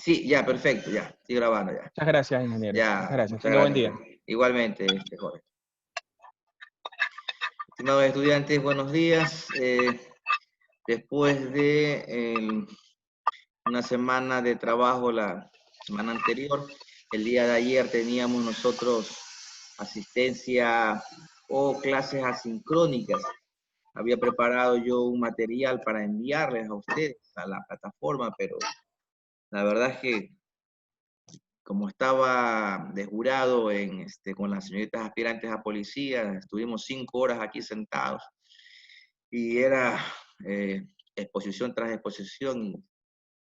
Sí, ya, perfecto, ya. Estoy grabando ya. Muchas gracias, ingeniero. Muchas Ya, gracias. muchas Tenga buen gracias. día. Igualmente, Jorge. Estimados estudiantes, buenos días. Después de una semana de trabajo la semana anterior, el día de ayer teníamos nosotros asistencia o clases asincrónicas. Había preparado yo un material para enviarles a ustedes a la plataforma, pero la verdad es que como estaba de jurado con las señoritas aspirantes a policía, estuvimos 5 horas aquí sentados y era exposición tras exposición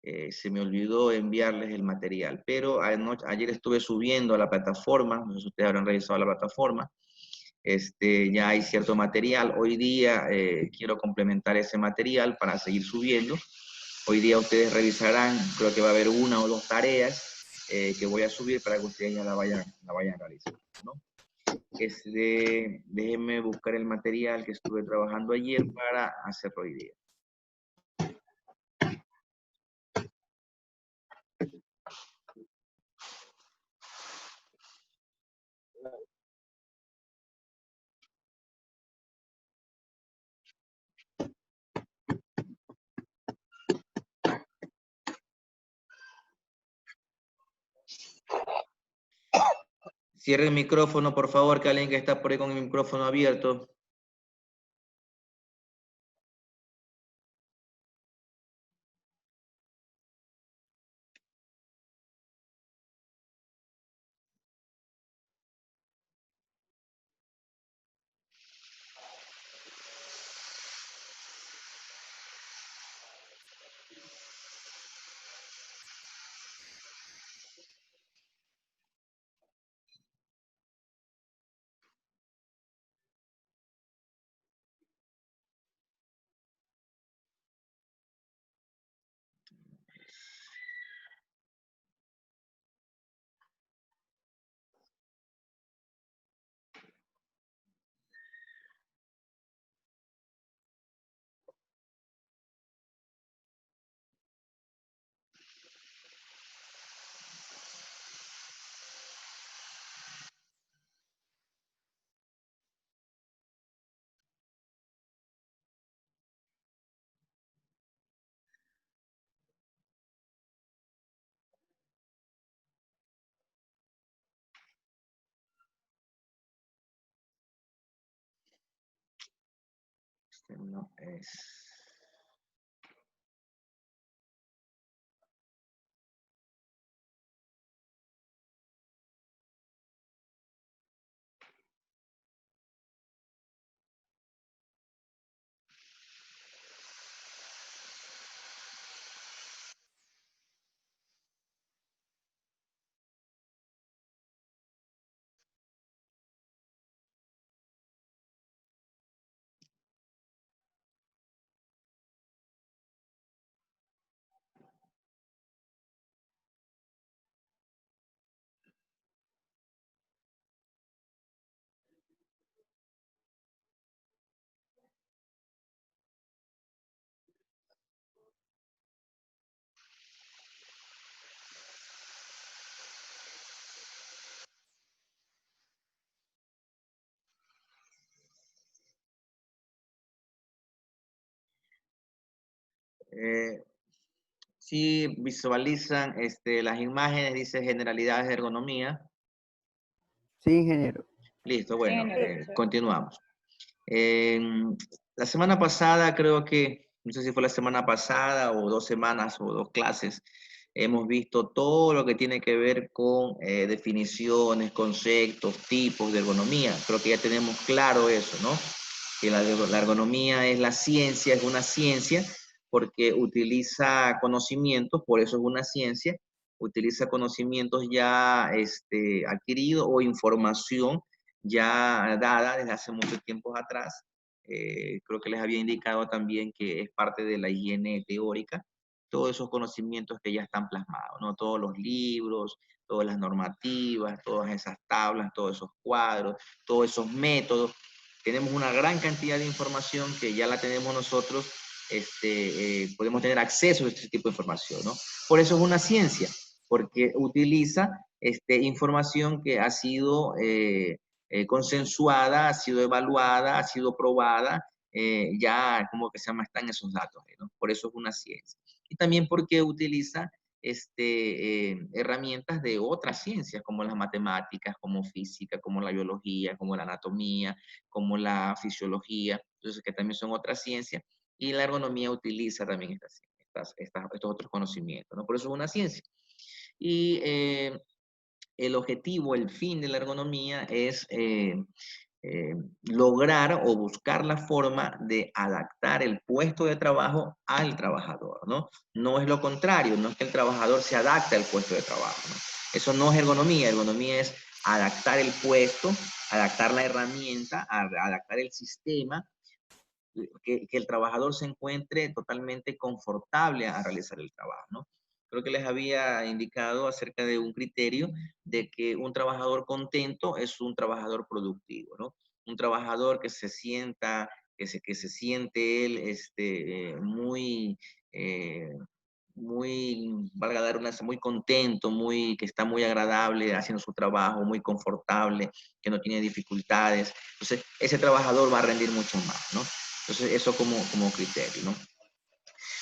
y se me olvidó enviarles el material. Pero ayer estuve subiendo a la plataforma, no sé si ustedes habrán revisado la plataforma, ya hay cierto material. Hoy día quiero complementar ese material para seguir subiendo. Hoy día ustedes revisarán, creo que va a haber 1 o 2 tareas que voy a subir para que ustedes ya la vayan realizando, ¿no? Déjenme buscar el material que estuve trabajando ayer para hacerlo hoy día. Cierre el micrófono, por favor, que alguien que está por ahí con el micrófono abierto. No es. Si visualizan las imágenes, dice generalidades de ergonomía. Sí, ingeniero. Listo, bueno, continuamos. La semana pasada, creo que, no sé si fue la semana pasada o 2 semanas o 2 clases, hemos visto todo lo que tiene que ver con definiciones, conceptos, tipos de ergonomía. Creo que ya tenemos claro eso, ¿no? Que la ergonomía es la ciencia, es una ciencia porque utiliza conocimientos, por eso es una ciencia, utiliza conocimientos ya adquiridos o información ya dada desde hace muchos tiempos atrás. Creo que les había indicado también que es parte de la higiene teórica, todos esos conocimientos que ya están plasmados, ¿no? Todos los libros, todas las normativas, todas esas tablas, todos esos cuadros, todos esos métodos. Tenemos una gran cantidad de información que ya la tenemos nosotros, podemos tener acceso a este tipo de información, ¿no? Por eso es una ciencia. porque utiliza información que ha sido consensuada, ha sido evaluada, ha sido probada, ya como que se llama, están esos datos, ¿no? Por eso es una ciencia. Y también porque utiliza herramientas de otras ciencias, como las matemáticas, como física, como la biología, como la anatomía, como la fisiología, entonces que también son otras ciencias, y la ergonomía utiliza también estos otros conocimientos, ¿no? Por eso es una ciencia. Y el objetivo, el fin de la ergonomía es lograr o buscar la forma de adaptar el puesto de trabajo al trabajador, ¿no? No es lo contrario, no es que el trabajador se adapte al puesto de trabajo, ¿no? Eso no es ergonomía es adaptar el puesto, adaptar la herramienta, adaptar el sistema, que el trabajador se encuentre totalmente confortable a realizar el trabajo, ¿no? Creo que les había indicado acerca de un criterio de que un trabajador contento es un trabajador productivo, ¿no? Un trabajador que se sienta, que se siente él eh, muy, valga dar una, muy contento, que está muy agradable haciendo su trabajo, muy confortable, que no tiene dificultades. Entonces, ese trabajador va a rendir mucho más, ¿no? Entonces, eso como criterio, ¿no?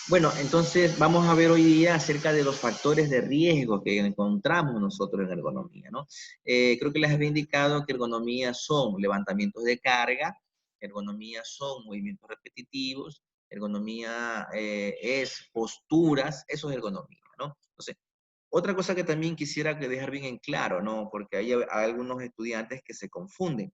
Bueno, entonces vamos a ver hoy día acerca de los factores de riesgo que encontramos nosotros en ergonomía, ¿no? Creo que les había indicado que ergonomía son levantamientos de carga, ergonomía son movimientos repetitivos, ergonomía es posturas, eso es ergonomía, ¿no? Entonces, otra cosa que también quisiera dejar bien en claro, ¿no? Porque hay algunos estudiantes que se confunden.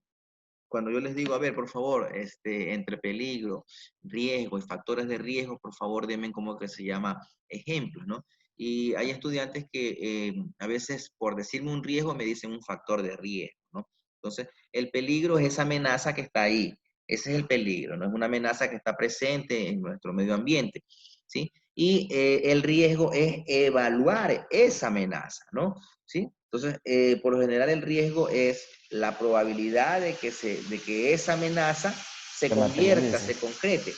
Cuando yo les digo, a ver, por favor, entre peligro, riesgo y factores de riesgo, por favor, denme como que se llama ejemplos, ¿no? Y hay estudiantes que a veces por decirme un riesgo me dicen un factor de riesgo, ¿no? Entonces, el peligro es esa amenaza que está ahí. Ese es el peligro, ¿no? Es una amenaza que está presente en nuestro medio ambiente, ¿sí? Y el riesgo es evaluar esa amenaza, ¿no? ¿Sí? Entonces, por lo general el riesgo es la probabilidad de que esa amenaza se convierta, se concrete,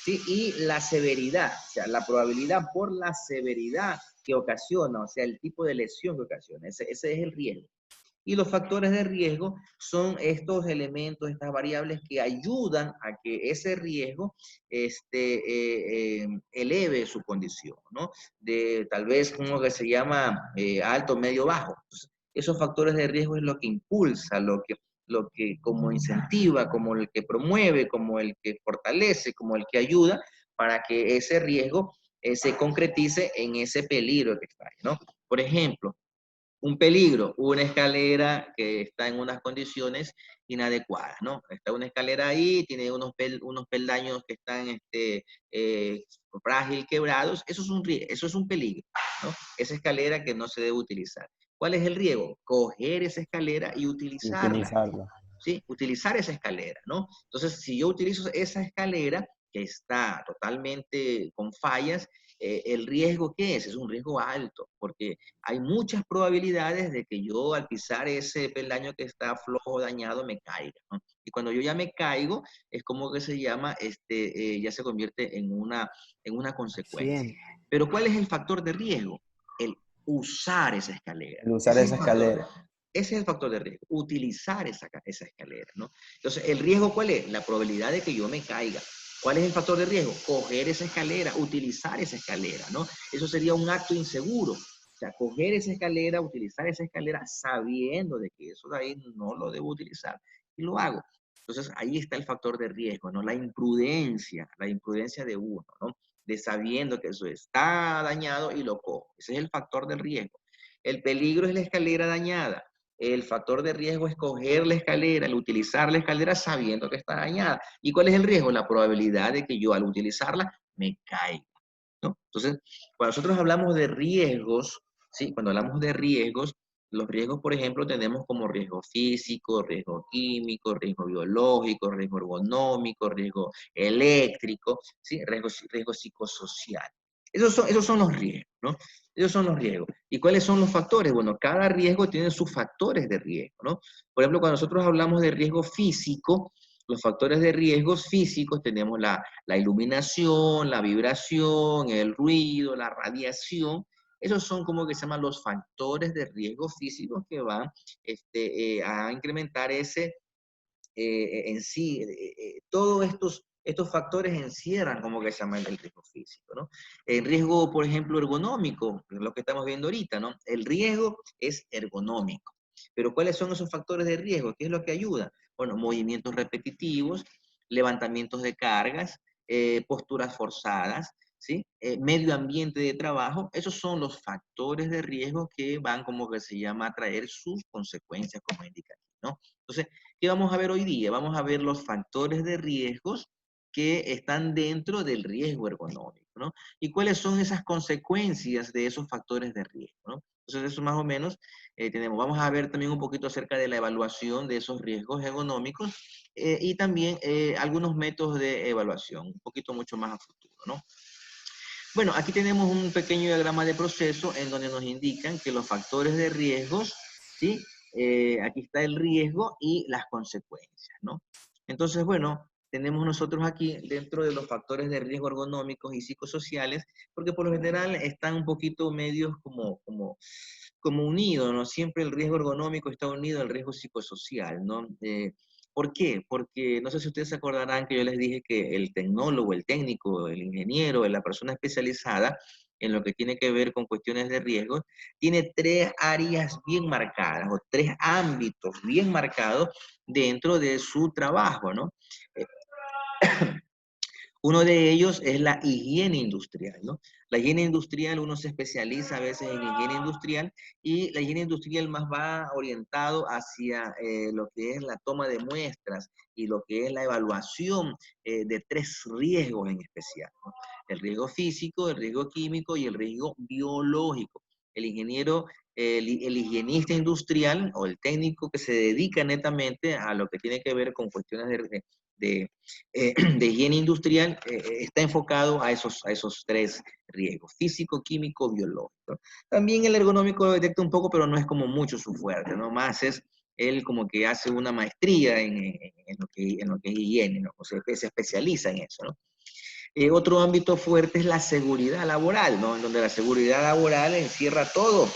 ¿sí? Y la severidad, o sea, la probabilidad por la severidad que ocasiona, o sea, el tipo de lesión que ocasiona, ese es el riesgo. Y los factores de riesgo son estos elementos, estas variables que ayudan a que ese riesgo eleve su condición, ¿no? De tal vez uno que se llama alto, medio, bajo. Entonces, esos factores de riesgo es lo que impulsa, lo que como incentiva, como el que promueve, como el que fortalece, como el que ayuda para que ese riesgo se concretice en ese peligro que está ahí, ¿no? Por ejemplo, un peligro, una escalera que está en unas condiciones inadecuadas, ¿no? Está una escalera ahí, tiene unos peldaños que están frágil, quebrados, eso es un peligro, ¿no? Esa escalera que no se debe utilizar. ¿Cuál es el riesgo? Coger esa escalera y utilizarla. ¿Sí? Utilizar esa escalera, ¿no? Entonces, si yo utilizo esa escalera que está totalmente con fallas, el riesgo ¿qué es? Es un riesgo alto, porque hay muchas probabilidades de que yo al pisar ese peldaño que está flojo, dañado, me caiga, ¿no? Y cuando yo ya me caigo, es como que se llama, ya se convierte en una consecuencia. Pero ¿cuál es el factor de riesgo? El usar esa escalera. El usar esa escalera. Ese es el factor de riesgo, utilizar esa escalera, ¿no? Entonces, ¿el riesgo cuál es? La probabilidad de que yo me caiga. ¿Cuál es el factor de riesgo? Coger esa escalera, utilizar esa escalera, ¿no? Eso sería un acto inseguro. O sea, coger esa escalera, utilizar esa escalera sabiendo de que eso de ahí no lo debo utilizar y lo hago. Entonces, ahí está el factor de riesgo, ¿no? La imprudencia de uno, ¿no? De sabiendo que eso está dañado y lo cojo. Ese es el factor del riesgo. El peligro es la escalera dañada. El factor de riesgo es coger la escalera, el utilizar la escalera sabiendo que está dañada. ¿Y cuál es el riesgo? La probabilidad de que yo al utilizarla me caiga, ¿no? Entonces, cuando nosotros hablamos de riesgos, ¿sí? Cuando hablamos de riesgos, los riesgos, por ejemplo, tenemos como riesgo físico, riesgo químico, riesgo biológico, riesgo ergonómico, riesgo eléctrico, ¿sí? Riesgo psicosocial. Esos son los riesgos, ¿no? Esos son los riesgos. ¿Y cuáles son los factores? Bueno, cada riesgo tiene sus factores de riesgo, ¿no? Por ejemplo, cuando nosotros hablamos de riesgo físico, los factores de riesgos físicos tenemos la iluminación, la vibración, el ruido, la radiación, Esos son como que se llaman los factores de riesgo físico que van a incrementar ese en sí. Todos estos factores encierran como que se llama el riesgo físico, ¿no? El riesgo, por ejemplo, ergonómico, lo que estamos viendo ahorita, ¿no? El riesgo es ergonómico. Pero ¿cuáles son esos factores de riesgo? ¿Qué es lo que ayuda? Bueno, movimientos repetitivos, levantamientos de cargas, posturas forzadas, ¿sí? Medio ambiente de trabajo, esos son los factores de riesgo que van como que se llama a traer sus consecuencias, como indica aquí, ¿no? Entonces, ¿qué vamos a ver hoy día? Vamos a ver los factores de riesgos que están dentro del riesgo ergonómico, ¿no? Y cuáles son esas consecuencias de esos factores de riesgo, ¿no? Entonces, eso más o menos vamos a ver también un poquito acerca de la evaluación de esos riesgos ergonómicos y también algunos métodos de evaluación, un poquito mucho más a futuro, ¿no? Bueno, aquí tenemos un pequeño diagrama de proceso en donde nos indican que los factores de riesgos, ¿sí? Aquí está el riesgo y las consecuencias, ¿no? Entonces, bueno, tenemos nosotros aquí dentro de los factores de riesgo ergonómicos y psicosociales, porque por lo general están un poquito medios como unidos, ¿no? Siempre el riesgo ergonómico está unido al riesgo psicosocial, ¿no? ¿Por qué? Porque no sé si ustedes se acordarán que yo les dije que el tecnólogo, el técnico, el ingeniero, la persona especializada en lo que tiene que ver con cuestiones de riesgo, tiene tres áreas bien marcadas o tres ámbitos bien marcados dentro de su trabajo, ¿no? Uno de ellos es la higiene industrial, ¿no? La higiene industrial, uno se especializa a veces en higiene industrial y la higiene industrial más va orientado hacia lo que es la toma de muestras y lo que es la evaluación de tres riesgos en especial, ¿no? El riesgo físico, el riesgo químico y el riesgo biológico. El ingeniero, el higienista industrial o el técnico que se dedica netamente a lo que tiene que ver con cuestiones de de higiene industrial está enfocado a esos tres riesgos, físico, químico, biológico. También el ergonómico lo detecta un poco, pero no es como mucho su fuerte, ¿no? Más es él como que hace una maestría en lo que es higiene, ¿no? O sea, que se especializa en eso, ¿no? Otro ámbito fuerte es la seguridad laboral, ¿no? En donde la seguridad laboral encierra todo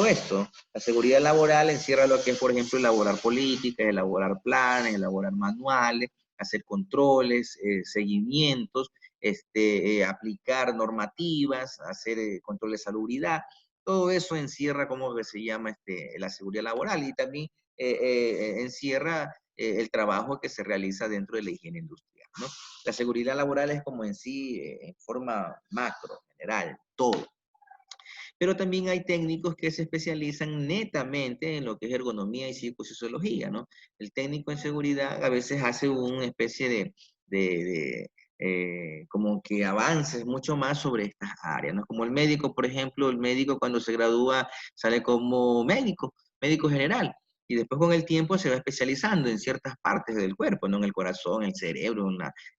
esto. La seguridad laboral encierra lo que es, por ejemplo, elaborar políticas, elaborar planes, elaborar manuales, hacer controles, seguimientos, aplicar normativas, hacer control de salubridad. Todo eso encierra, como que se llama, la seguridad laboral y también encierra el trabajo que se realiza dentro de la higiene industrial, ¿no? La seguridad laboral es como en sí, en forma macro, general, todo. Pero también hay técnicos que se especializan netamente en lo que es ergonomía y psicosociología, ¿no? El técnico en seguridad a veces hace una especie como que avances mucho más sobre estas áreas, ¿no? Como el médico, por ejemplo, el médico cuando se gradúa sale como médico general, y después con el tiempo se va especializando en ciertas partes del cuerpo, ¿no? En el corazón, el cerebro,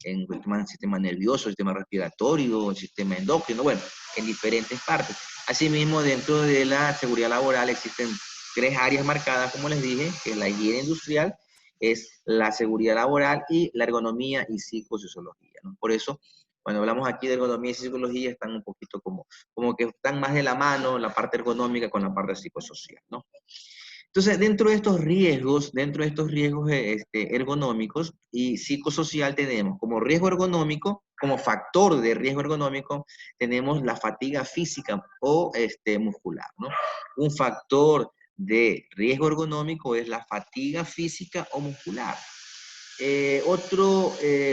en el sistema nervioso, el sistema respiratorio, el sistema endocrino, bueno, en diferentes partes. Asimismo, dentro de la seguridad laboral existen tres áreas marcadas, como les dije, que es la higiene industrial, es la seguridad laboral y la ergonomía y psicosociología, ¿no? Por eso, cuando hablamos aquí de ergonomía y psicología, están un poquito como que están más de la mano la parte ergonómica con la parte psicosocial, ¿no? Entonces, dentro de estos riesgos ergonómicos y psicosocial tenemos como riesgo ergonómico, como factor de riesgo ergonómico, tenemos la fatiga física o muscular, ¿no? Un factor de riesgo ergonómico es la fatiga física o muscular. Otro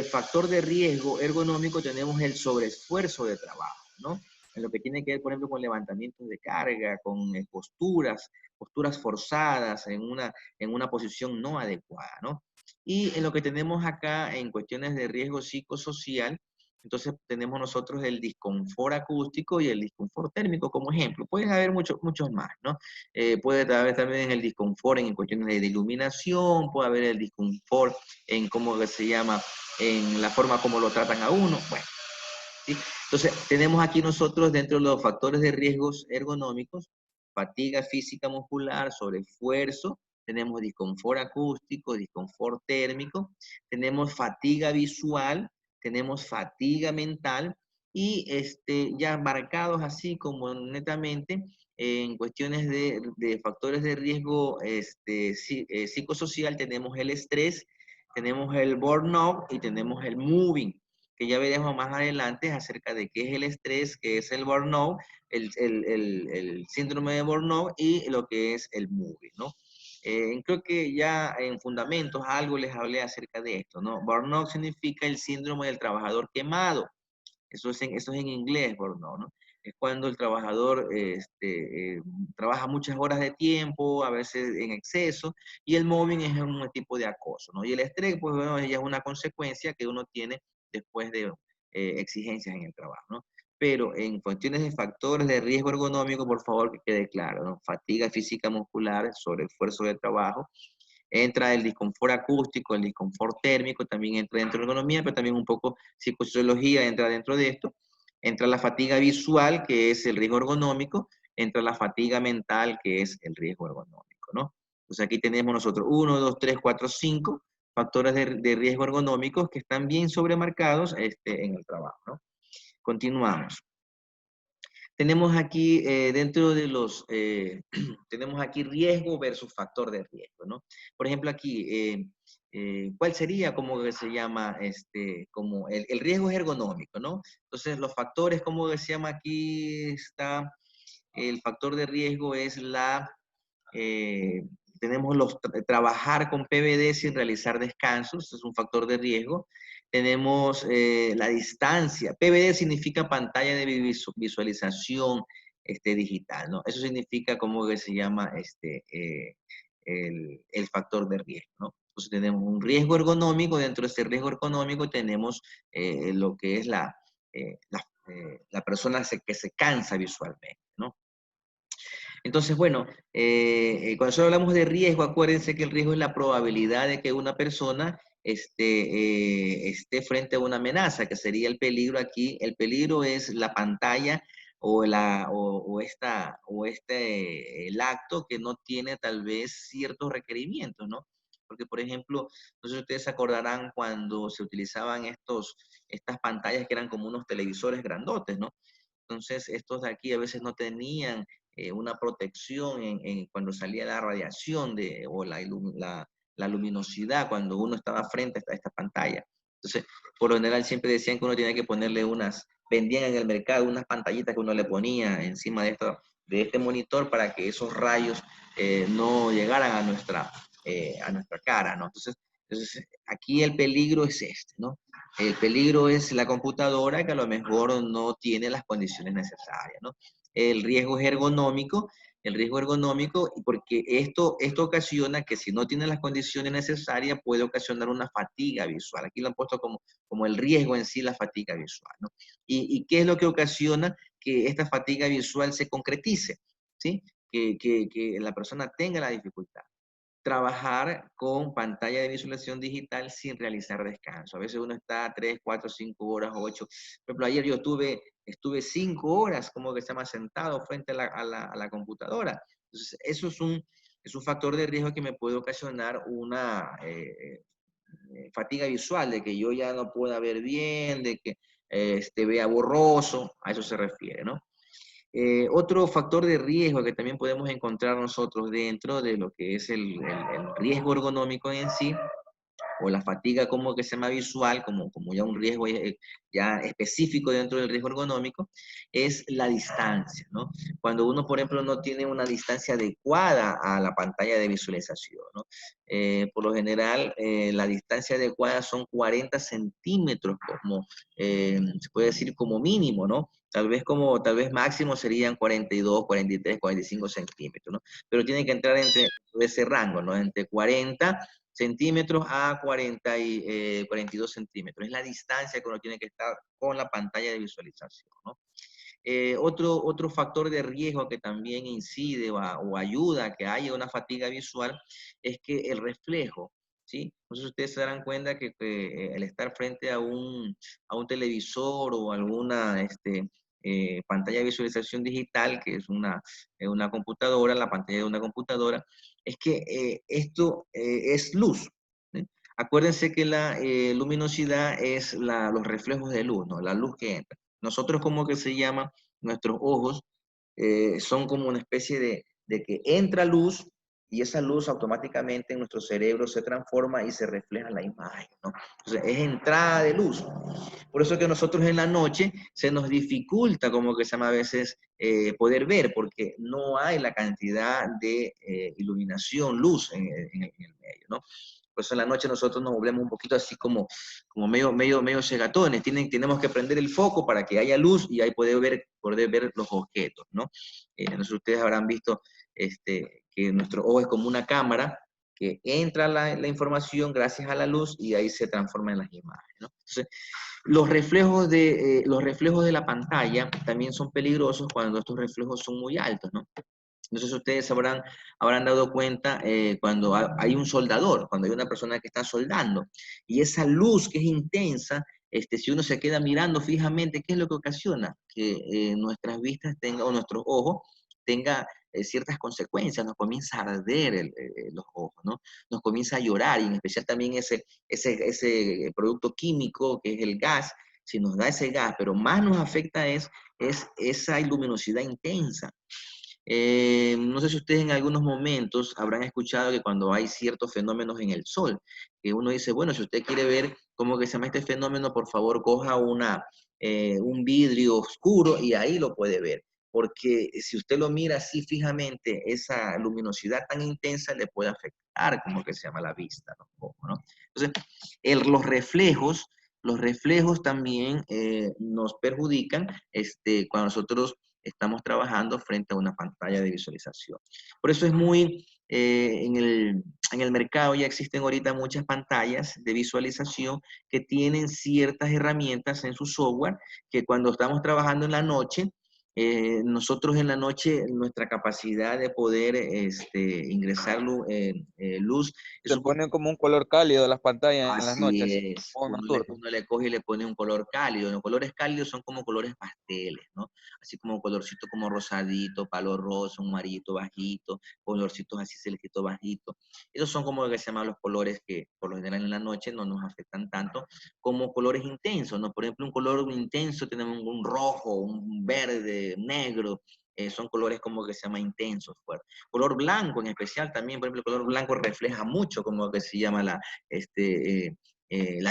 factor de riesgo ergonómico tenemos el sobreesfuerzo de trabajo, ¿no? En lo que tiene que ver, por ejemplo, con levantamientos de carga, con posturas forzadas en una posición no adecuada, ¿no? Y en lo que tenemos acá en cuestiones de riesgo psicosocial, entonces tenemos nosotros el disconfort acústico y el disconfort térmico como ejemplo. Pueden haber muchos más, ¿no? Puede haber también el disconfort en cuestiones de iluminación, puede haber el disconfort en cómo se llama, en la forma como lo tratan a uno, bueno, ¿sí? Entonces, tenemos aquí nosotros dentro de los factores de riesgos ergonómicos, fatiga física muscular, sobreesfuerzo, tenemos disconfort acústico, disconfort térmico, tenemos fatiga visual, tenemos fatiga mental y ya marcados así como netamente en cuestiones de factores de riesgo psicosocial, tenemos el estrés, tenemos el burnout y tenemos el moving, que ya veremos más adelante acerca de qué es el estrés, qué es el burnout, el síndrome de burnout y lo que es el moving, ¿no? Creo que ya en fundamentos algo les hablé acerca de esto, ¿no? Burnout significa el síndrome del trabajador quemado. Eso es en inglés, burnout, ¿no? Es cuando el trabajador trabaja muchas horas de tiempo, a veces en exceso, y el mobbing es un tipo de acoso, ¿no? Y el estrés, pues bueno, ya es una consecuencia que uno tiene después de exigencias en el trabajo, ¿no? Pero en cuestiones de factores de riesgo ergonómico, por favor que quede claro, ¿no? Fatiga física muscular, sobreesfuerzo de trabajo, entra el disconfort acústico, el disconfort térmico, también entra dentro de la ergonomía, pero también un poco psicosociología entra dentro de esto. Entra la fatiga visual, que es el riesgo ergonómico, entra la fatiga mental, que es el riesgo ergonómico, ¿no? Entonces aquí tenemos nosotros 1, 2, 3, 4, 5 factores de riesgo ergonómicos que están bien sobremarcados en el trabajo, ¿no? Continuamos. Tenemos aquí dentro de los, tenemos aquí riesgo versus factor de riesgo, ¿no? Por ejemplo, aquí, ¿cuál sería como que se llama, como el riesgo es ergonómico, ¿no? Entonces, los factores, como que se llama aquí, está, el factor de riesgo es eh, tenemos trabajar con PVD sin realizar descansos, es un factor de riesgo. Tenemos la distancia. PVD significa pantalla de visualización digital, ¿no? Eso significa como que se llama el factor de riesgo, ¿no? Entonces tenemos un riesgo ergonómico, dentro de ese riesgo ergonómico tenemos lo que es la persona que se cansa visualmente, ¿no? Entonces, bueno, cuando nosotros hablamos de riesgo, acuérdense que el riesgo es la probabilidad de que una persona esté frente a una amenaza, que sería el peligro aquí. El peligro es la pantalla el acto que no tiene tal vez ciertos requerimientos, ¿no? Porque, por ejemplo, no sé si ustedes se acordarán cuando se utilizaban estas pantallas que eran como unos televisores grandotes, ¿no? Entonces, estos de aquí a veces no tenían una protección cuando salía la radiación o la luminosidad cuando uno estaba frente a esta pantalla. Entonces, por lo general siempre decían que uno tenía que ponerle vendían en el mercado unas pantallitas que uno le ponía encima de este monitor para que esos rayos no llegaran a nuestra cara, ¿no? Entonces, aquí el peligro es ¿no? El peligro es la computadora que a lo mejor no tiene las condiciones necesarias, ¿no? El riesgo ergonómico, porque esto ocasiona que si no tiene las condiciones necesarias puede ocasionar una fatiga visual. Aquí lo han puesto como el riesgo en sí, la fatiga visual, ¿no? ¿Y qué es lo que ocasiona que esta fatiga visual se concretice? ¿Sí? Que la persona tenga la dificultad trabajar con pantalla de visualización digital sin realizar descanso. A veces uno está 3, 4, 5 horas, 8. Por ejemplo, ayer yo estuve 5 horas como que se llama sentado frente a la computadora. Entonces, eso es un factor de riesgo que me puede ocasionar una fatiga visual, de que yo ya no pueda ver bien, de que vea borroso, a eso se refiere, ¿no? Otro factor de riesgo que también podemos encontrar nosotros dentro de lo que es el riesgo ergonómico en sí, o la fatiga como que se llama visual, como ya un riesgo ya específico dentro del riesgo ergonómico, es la distancia, ¿no? Cuando uno, por ejemplo, no tiene una distancia adecuada a la pantalla de visualización, ¿no? Por lo general, la distancia adecuada son 40 centímetros, se puede decir como mínimo, ¿no? Tal vez máximo serían 42, 43, 45 centímetros, ¿no? Pero tiene que entrar entre ese rango, ¿no? Entre 40 centímetros a 42 centímetros. Es la distancia que uno tiene que estar con la pantalla de visualización, ¿no? Otro factor de riesgo que también incide o ayuda a que haya una fatiga visual es que el reflejo, ¿sí? Entonces ustedes se darán cuenta que el estar frente a un televisor o alguna pantalla de visualización digital, que es una computadora, la pantalla de una computadora, es que esto es luz. ¿Sí? Acuérdense que la luminosidad es los reflejos de luz, ¿no? La luz que entra. Nosotros, como que se llama, nuestros ojos son como una especie de que entra luz y esa luz automáticamente en nuestro cerebro se transforma y se refleja en la imagen, ¿no? Entonces, es entrada de luz. Por eso que nosotros en la noche se nos dificulta, como que se llama a veces, poder ver, porque no hay la cantidad de iluminación, luz en el medio, ¿no? Por eso en la noche nosotros nos volvemos un poquito así como medio cegatones. Tenemos que prender el foco para que haya luz y ahí poder ver los objetos, ¿no? No sé si ustedes habrán visto que nuestro ojo es como una cámara que entra la información gracias a la luz y ahí se transforma en las imágenes, ¿no? Entonces, los reflejos de la pantalla también son peligrosos cuando estos reflejos son muy altos, ¿no? No sé si ustedes habrán dado cuenta cuando hay un soldador, cuando hay una persona que está soldando, y esa luz que es intensa, si uno se queda mirando fijamente, ¿qué es lo que ocasiona? Que nuestras vistas tengan, o nuestros ojos tenga ciertas consecuencias, nos comienza a arder los ojos, ¿no? Nos comienza a llorar, y en especial también ese producto químico que es el gas, si nos da ese gas, pero más nos afecta es esa luminosidad intensa. No sé si ustedes en algunos momentos habrán escuchado que cuando hay ciertos fenómenos en el sol, que uno dice, bueno, si usted quiere ver cómo que se llama este fenómeno, por favor coja un vidrio oscuro y ahí lo puede ver. Porque si usted lo mira así fijamente, esa luminosidad tan intensa le puede afectar, como que se llama la vista, ¿no? Entonces, los reflejos también nos perjudican cuando nosotros estamos trabajando frente a una pantalla de visualización. Por eso es en el mercado ya existen ahorita muchas pantallas de visualización que tienen ciertas herramientas en su software que cuando estamos trabajando en la noche, nosotros en la noche, nuestra capacidad de poder ingresar luz es Se un poco. ponen como un color cálido las pantallas en las noches, Así es, o nocturno. uno le coge y le pone un color cálido. Los colores cálidos son como colores pasteles, ¿no? Así como colorcito como rosadito, palo rosa, un amarillito bajito, colorcitos así celestito bajito. Esos son como lo que se llaman los colores que por lo general en la noche no nos afectan tanto como colores intensos, ¿no? Por ejemplo, un color intenso tenemos un rojo, un verde, negro. Son colores como que se llama intensos, fuertes. Color blanco en especial también, por ejemplo, el color blanco refleja mucho como que se llama la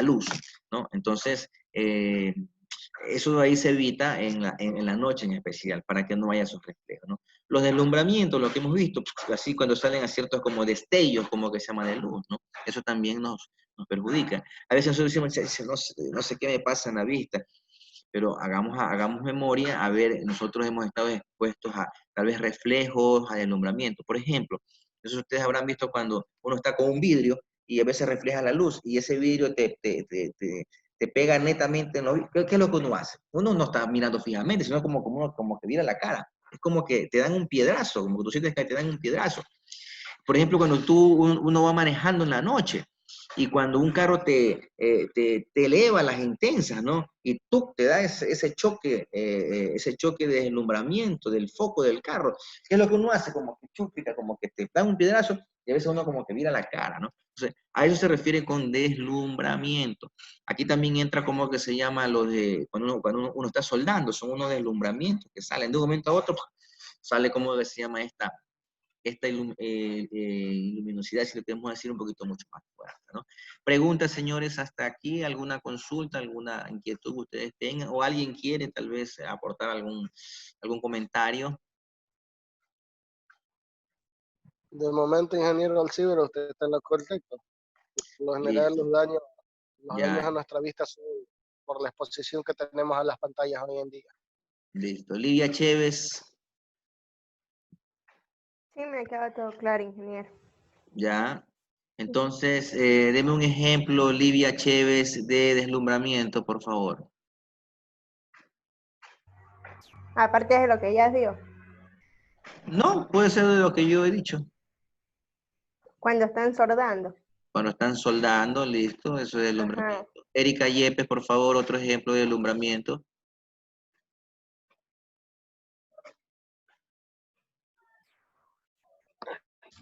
luz, ¿no? Entonces, eso ahí se evita en la noche en especial, para que no haya esos reflejos, ¿no? Los deslumbramientos, lo que hemos visto, así cuando salen a ciertos como destellos, como que se llama de luz, ¿no? Eso también nos perjudica. A veces nosotros decimos, no sé qué me pasa en la vista, pero hagamos memoria, a ver, nosotros hemos estado expuestos a tal vez reflejos, a deslumbramiento. Por ejemplo, eso ustedes habrán visto cuando uno está con un vidrio y a veces refleja la luz y ese vidrio te pega netamente en los. ¿Qué es lo que uno hace? Uno no está mirando fijamente, sino como que mira la cara. Es como que te dan un piedrazo, como que tú sientes que te dan un piedrazo. Por ejemplo, cuando uno va manejando en la noche y cuando un carro te eleva las intensas, ¿no? Y tú te da ese choque de deslumbramiento del foco del carro. ¿Qué es lo que uno hace? Como que chúpica, como que te da un piedrazo y a veces uno como que mira la cara, ¿no? Entonces, a eso se refiere con deslumbramiento. Aquí también entra como que se llama cuando uno está soldando, son unos deslumbramientos que salen de un momento a otro, sale como que se llama esta luminosidad, si lo queremos decir un poquito mucho más fuerte, ¿no? Preguntas, señores, hasta aquí, alguna consulta, alguna inquietud que ustedes tengan, o alguien quiere tal vez aportar algún comentario. De momento, ingeniero Alciber, usted está en lo correcto. Por lo general, Listo, los daños ya, a nuestra vista son por la exposición que tenemos a las pantallas hoy en día. listo. Livia Chévez, Sí, me queda todo claro, ingeniero. ya. Entonces, deme un ejemplo, Livia Chévez, de deslumbramiento, por favor. Aparte de lo que ya dio, No, puede ser de lo que yo he dicho. cuando están sordando. Cuando están soldando, listo, eso es deslumbramiento. Ajá. Erika Yepes, por favor, otro ejemplo de deslumbramiento.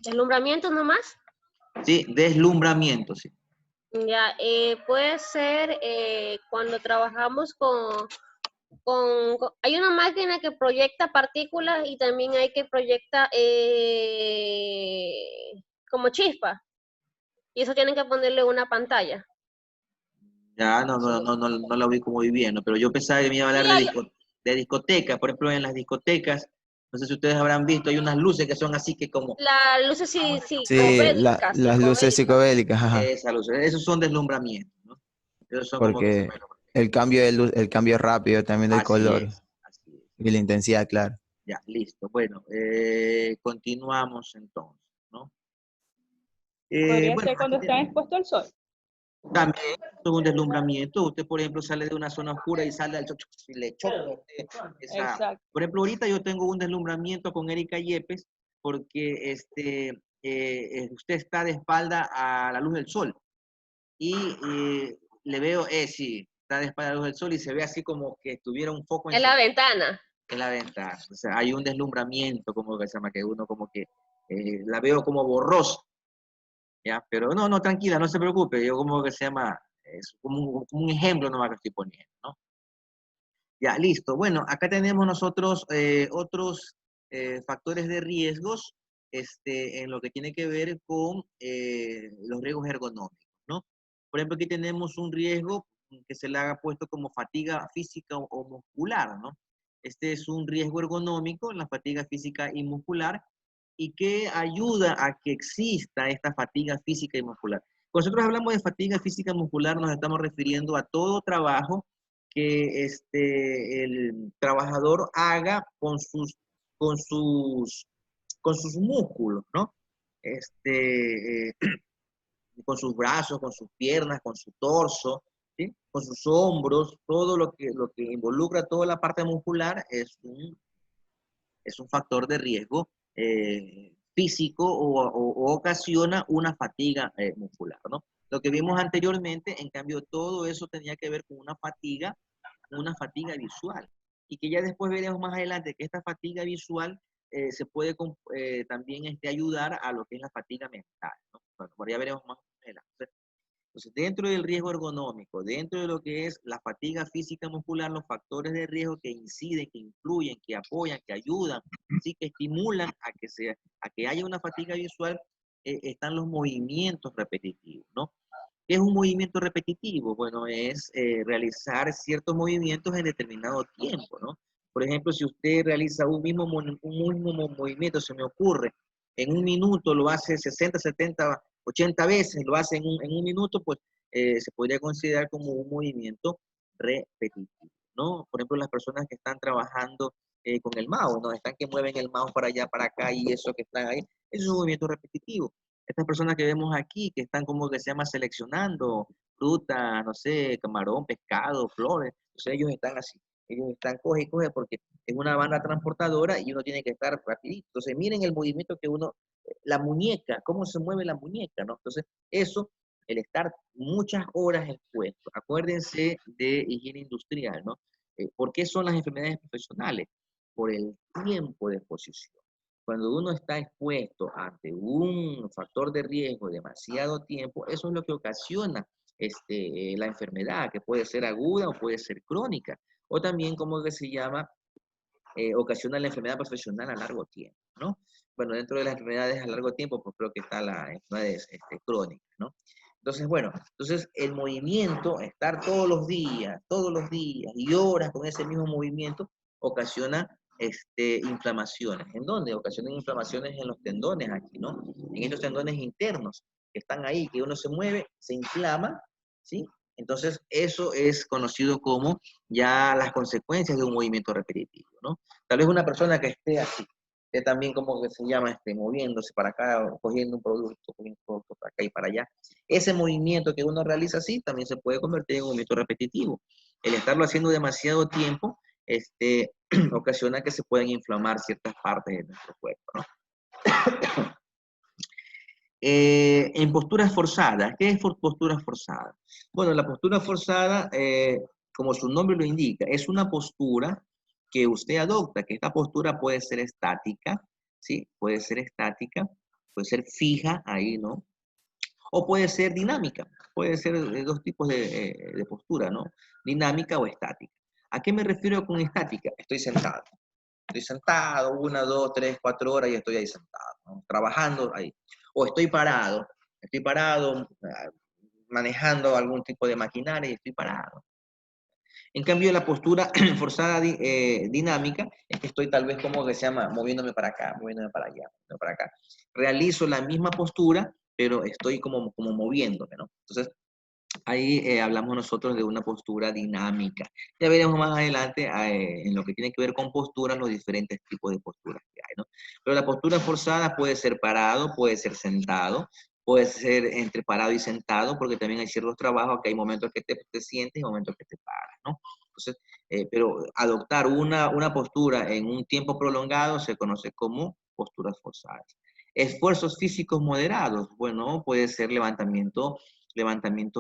¿Deslumbramiento nomás? Sí, deslumbramiento, sí. Ya, puede ser cuando trabajamos hay una máquina que proyecta partículas y también hay que proyecta como chispa. Y eso tienen que ponerle una pantalla. Ya, no la ubico muy bien, ¿no? Pero yo pensaba que me iba a Sí, hablar de discotecas. Por ejemplo, en las discotecas, no sé si ustedes habrán visto, hay unas luces que son así que como las luces sí, Sí, psicodélicas, las luces psicodélicas, ajá. esas luces. Esos son deslumbramientos, ¿no? Esos son como que se Porque me... el cambio de luz, el cambio rápido también del Así color es, así es. y la intensidad, claro. Ya, listo. Bueno, continuamos entonces, ¿no? Podría Bueno, ser cuando aquí están tenemos expuestos al sol. también esto es un deslumbramiento. Usted, por ejemplo, sale de una zona oscura y sale al chocho y le choca a usted esa... Exacto. Por ejemplo, ahorita yo tengo un deslumbramiento con Erika Yepes porque usted está de espalda a la luz del sol y le veo, sí, está de espalda a la luz del sol y se ve así como que tuviera un foco en la ventana. en la ventana. O sea, hay un deslumbramiento, como que se llama, que uno como que la veo como borrosa. ¿Ya? Pero no, tranquila, no se preocupe, yo como que se llama, es como un ejemplo nomás que estoy poniendo, ¿no? Ya, listo. Bueno, acá tenemos nosotros otros factores de riesgos en lo que tiene que ver con los riesgos ergonómicos, ¿no? Por ejemplo, aquí tenemos un riesgo que se le ha puesto como fatiga física o muscular, ¿no? Este es un riesgo ergonómico, la fatiga física y muscular, y que ayuda a que exista esta fatiga física y muscular. Cuando nosotros hablamos de fatiga física y muscular, nos estamos refiriendo a todo trabajo que el trabajador haga con sus, con sus músculos, ¿no? Con sus brazos, con sus piernas, con su torso, ¿sí? Con sus hombros, todo lo que involucra toda la parte muscular es un factor de riesgo físico o ocasiona una fatiga muscular, ¿no? Lo que vimos anteriormente, en cambio, todo eso tenía que ver con una fatiga visual. Y que ya después veremos más adelante que esta fatiga visual se puede también ayudar a lo que es la fatiga mental, ¿no? Bueno, ya veremos más adelante. Entonces, dentro del riesgo ergonómico, dentro de lo que es la fatiga física muscular, los factores de riesgo que inciden, que influyen, que apoyan, que ayudan, ¿sí? Que estimulan a que haya una fatiga visual, están los movimientos repetitivos, ¿no? ¿Qué es un movimiento repetitivo? Bueno, es realizar ciertos movimientos en determinado tiempo, ¿no? Por ejemplo, si usted realiza un mismo movimiento, se me ocurre, en un minuto lo hace 60, 70, 80 veces, lo hace en un minuto, pues se podría considerar como un movimiento repetitivo, ¿no? Por ejemplo, las personas que están trabajando con el mouse, ¿no? Están que mueven el mouse para allá, para acá y eso que están ahí, eso es un movimiento repetitivo. Estas personas que vemos aquí, que están como que se llama seleccionando fruta, no sé, camarón, pescado, flores, entonces ellos están así, ellos están coge y coge porque es una banda transportadora y uno tiene que estar rapidito. Entonces miren el movimiento que la muñeca, cómo se mueve la muñeca, ¿no? Entonces eso, el estar muchas horas expuesto, acuérdense de higiene industrial, ¿no? ¿Por qué son las enfermedades profesionales? Por el tiempo de exposición. Cuando uno está expuesto ante un factor de riesgo demasiado tiempo, eso es lo que ocasiona la enfermedad, que puede ser aguda o puede ser crónica, o también, como que se llama, ocasiona la enfermedad profesional a largo tiempo, ¿no? Bueno, dentro de las enfermedades a largo tiempo, pues creo que está la enfermedad crónica, ¿no? Entonces, bueno, el movimiento, estar todos los días y horas con ese mismo movimiento, ocasiona inflamaciones. ¿En dónde? Ocasionan inflamaciones en los tendones aquí, ¿no? En estos tendones internos que están ahí, que uno se mueve, se inflama, ¿sí? Entonces, eso es conocido como ya las consecuencias de un movimiento repetitivo, ¿no? Tal vez una persona que esté así, que también como que se llama moviéndose para acá, cogiendo un producto para acá y para allá. Ese movimiento que uno realiza así también se puede convertir en un movimiento repetitivo. El estarlo haciendo demasiado tiempo, ocasiona que se pueden inflamar ciertas partes de nuestro cuerpo, ¿no? En posturas forzadas. ¿Qué es posturas forzadas? Bueno, la postura forzada, como su nombre lo indica, es una postura que usted adopta, que esta postura puede ser estática, ¿sí? Puede ser fija ahí, ¿no? O puede ser dinámica. Puede ser de dos tipos de postura, ¿no? Dinámica o estática. ¿A qué me refiero con estática? Estoy sentado. Estoy sentado 1, 2, 3, 4 horas y estoy ahí sentado, ¿no? Trabajando ahí. O estoy parado manejando algún tipo de maquinaria y estoy parado. En cambio, la postura forzada dinámica es que estoy tal vez como que se llama moviéndome para acá, moviéndome para allá, moviéndome para acá. Realizo la misma postura, pero estoy como moviéndome, ¿no? Entonces, ahí hablamos nosotros de una postura dinámica. Ya veremos más adelante en lo que tiene que ver con posturas, los diferentes tipos de posturas que hay, ¿no? Pero la postura forzada puede ser parado, puede ser sentado, puede ser entre parado y sentado, porque también hay ciertos trabajos que hay momentos que te sientes y momentos que te paras, ¿no? Entonces, pero adoptar una postura en un tiempo prolongado se conoce como posturas forzadas. Esfuerzos físicos moderados, bueno, puede ser levantamientos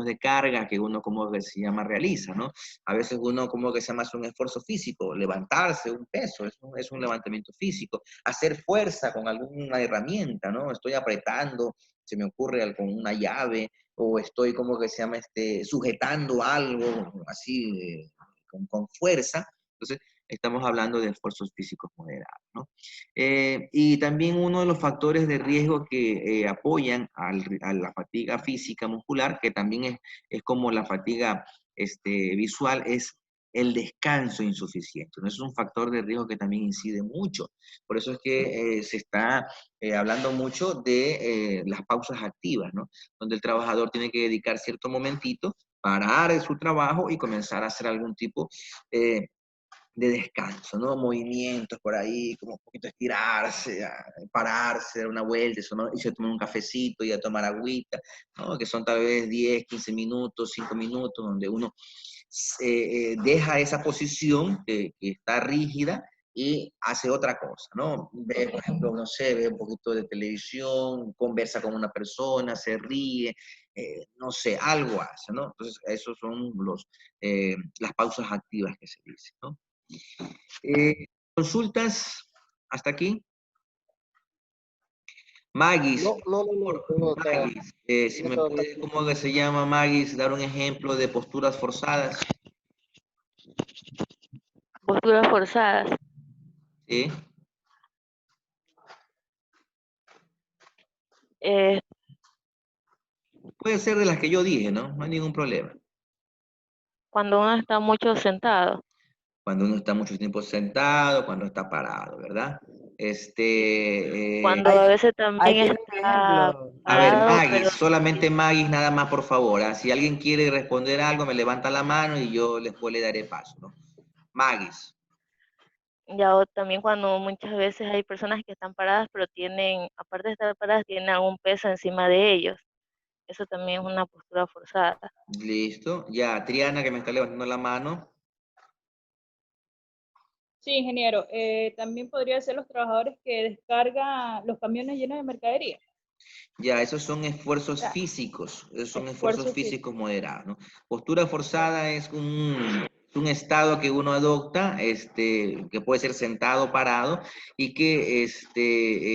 de carga que uno como que se llama realiza, ¿no? A veces uno como que se llama hace un esfuerzo físico, levantarse un peso, es un levantamiento físico, hacer fuerza con alguna herramienta, ¿no? Estoy apretando, se me ocurre con una llave, o estoy como que se llama sujetando algo así con fuerza. Entonces, estamos hablando de esfuerzos físicos moderados, ¿no? Y también uno de los factores de riesgo que apoyan a la fatiga física muscular, que también es como la fatiga visual, es el descanso insuficiente, ¿no? Es un factor de riesgo que también incide mucho. Por eso es que se está hablando mucho de las pausas activas, ¿no? Donde el trabajador tiene que dedicar cierto momentito, parar de su trabajo y comenzar a hacer algún tipo de descanso, ¿no? Movimientos por ahí, como un poquito estirarse, pararse, dar una vuelta, y se toma un cafecito y a tomar agüita, ¿no? Que son tal vez 10, 15 minutos, 5 minutos, donde uno deja esa posición que está rígida y hace otra cosa, ¿no? Ve, por ejemplo, no sé, ve un poquito de televisión, conversa con una persona, se ríe, no sé, algo hace, ¿no? Entonces, esos son las pausas activas que se dicen, ¿no? ¿Consultas hasta aquí? Magis, No, tengo todo. Magis, si me Todo puede, ¿cómo que se llama Magis? Dar un ejemplo de posturas forzadas. Posturas forzadas. ¿Sí? Eh, Puede ser de las que yo dije, ¿no? No hay ningún problema. Cuando uno está mucho sentado. Cuando uno está mucho tiempo sentado, cuando está parado, ¿verdad? Cuando a veces Hay también que dar un está ejemplo. A ver, parado, Magis, pero solamente Magis, nada más, por favor. ¿Ah? Si alguien quiere responder algo, me levanta la mano y yo después le daré paso, ¿no? Magis. ya también cuando muchas veces hay personas que están paradas, pero tienen, aparte de estar paradas, tienen algún peso encima de ellos. Eso también es una postura forzada. Listo. Ya, Triana, que me está levantando la mano. Sí, ingeniero. También podría ser los trabajadores que descargan los camiones llenos de mercadería. Ya, esos son esfuerzos Ya, físicos, esos son esfuerzos esfuerzo físicos físico. moderados, ¿no? Postura forzada es un estado que uno adopta, que puede ser sentado, parado, y que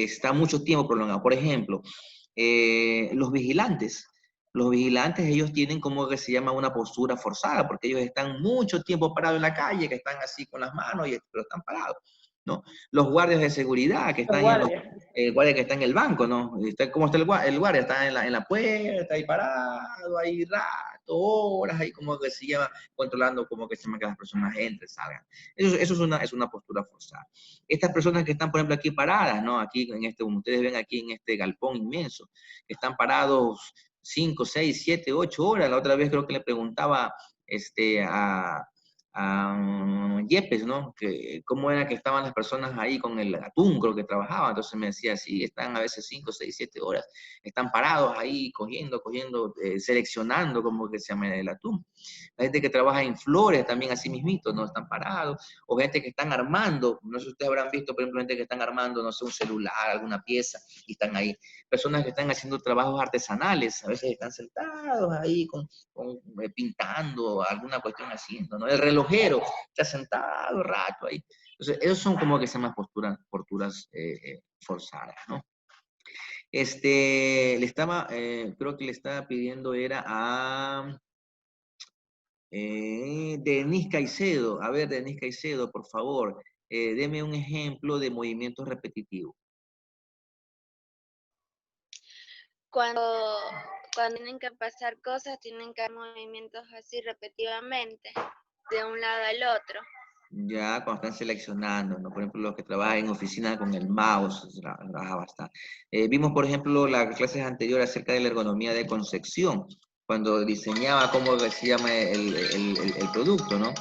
está mucho tiempo prolongado. Por ejemplo, los vigilantes, ellos tienen como que se llama una postura forzada, porque ellos están mucho tiempo parados en la calle, que están así con las manos, pero están parados, ¿no? Los guardias de seguridad que Los están guardias. el guardia que está en el banco, ¿no? ¿Cómo está el guardia? Está en la puerta, ahí parado, ahí rato, horas, ahí como que se lleva controlando como que se llama que las personas entren, salgan. Eso es una postura forzada. Estas personas que están, por ejemplo, aquí paradas, ¿no? Aquí como ustedes ven aquí en este galpón inmenso, que están parados 5, 6, 7, 8 horas. La otra vez creo que le preguntaba a Yepes, ¿no? Que cómo era que estaban las personas ahí con el atún, creo que trabajaban. Entonces me decía, sí, están a veces 5, 6, 7 horas, están parados ahí cogiendo, seleccionando como que se llama el atún. La gente que trabaja en flores también así mismito, ¿no? Están parados. O gente que están armando, no sé si ustedes habrán visto, por ejemplo, gente que están armando, no sé, un celular, alguna pieza, y están ahí. Personas que están haciendo trabajos artesanales, a veces están sentados ahí pintando, alguna cuestión haciendo, ¿no? El relojero está sentado rato ahí. Entonces, esos son como que se llaman posturas forzadas, ¿no? Le estaba, creo que le estaba pidiendo era Denis Caicedo, a ver, Denis Caicedo, por favor, deme un ejemplo de movimientos repetitivos. Cuando tienen que pasar cosas, tienen que hacer movimientos así repetitivamente, de un lado al otro. Ya, cuando están seleccionando, ¿no? Por ejemplo, los que trabajan en oficina con el mouse, trabaja bastante. Vimos, por ejemplo, las clases anteriores acerca de la ergonomía de Concepción, cuando diseñaba cómo se llama el producto, ¿no?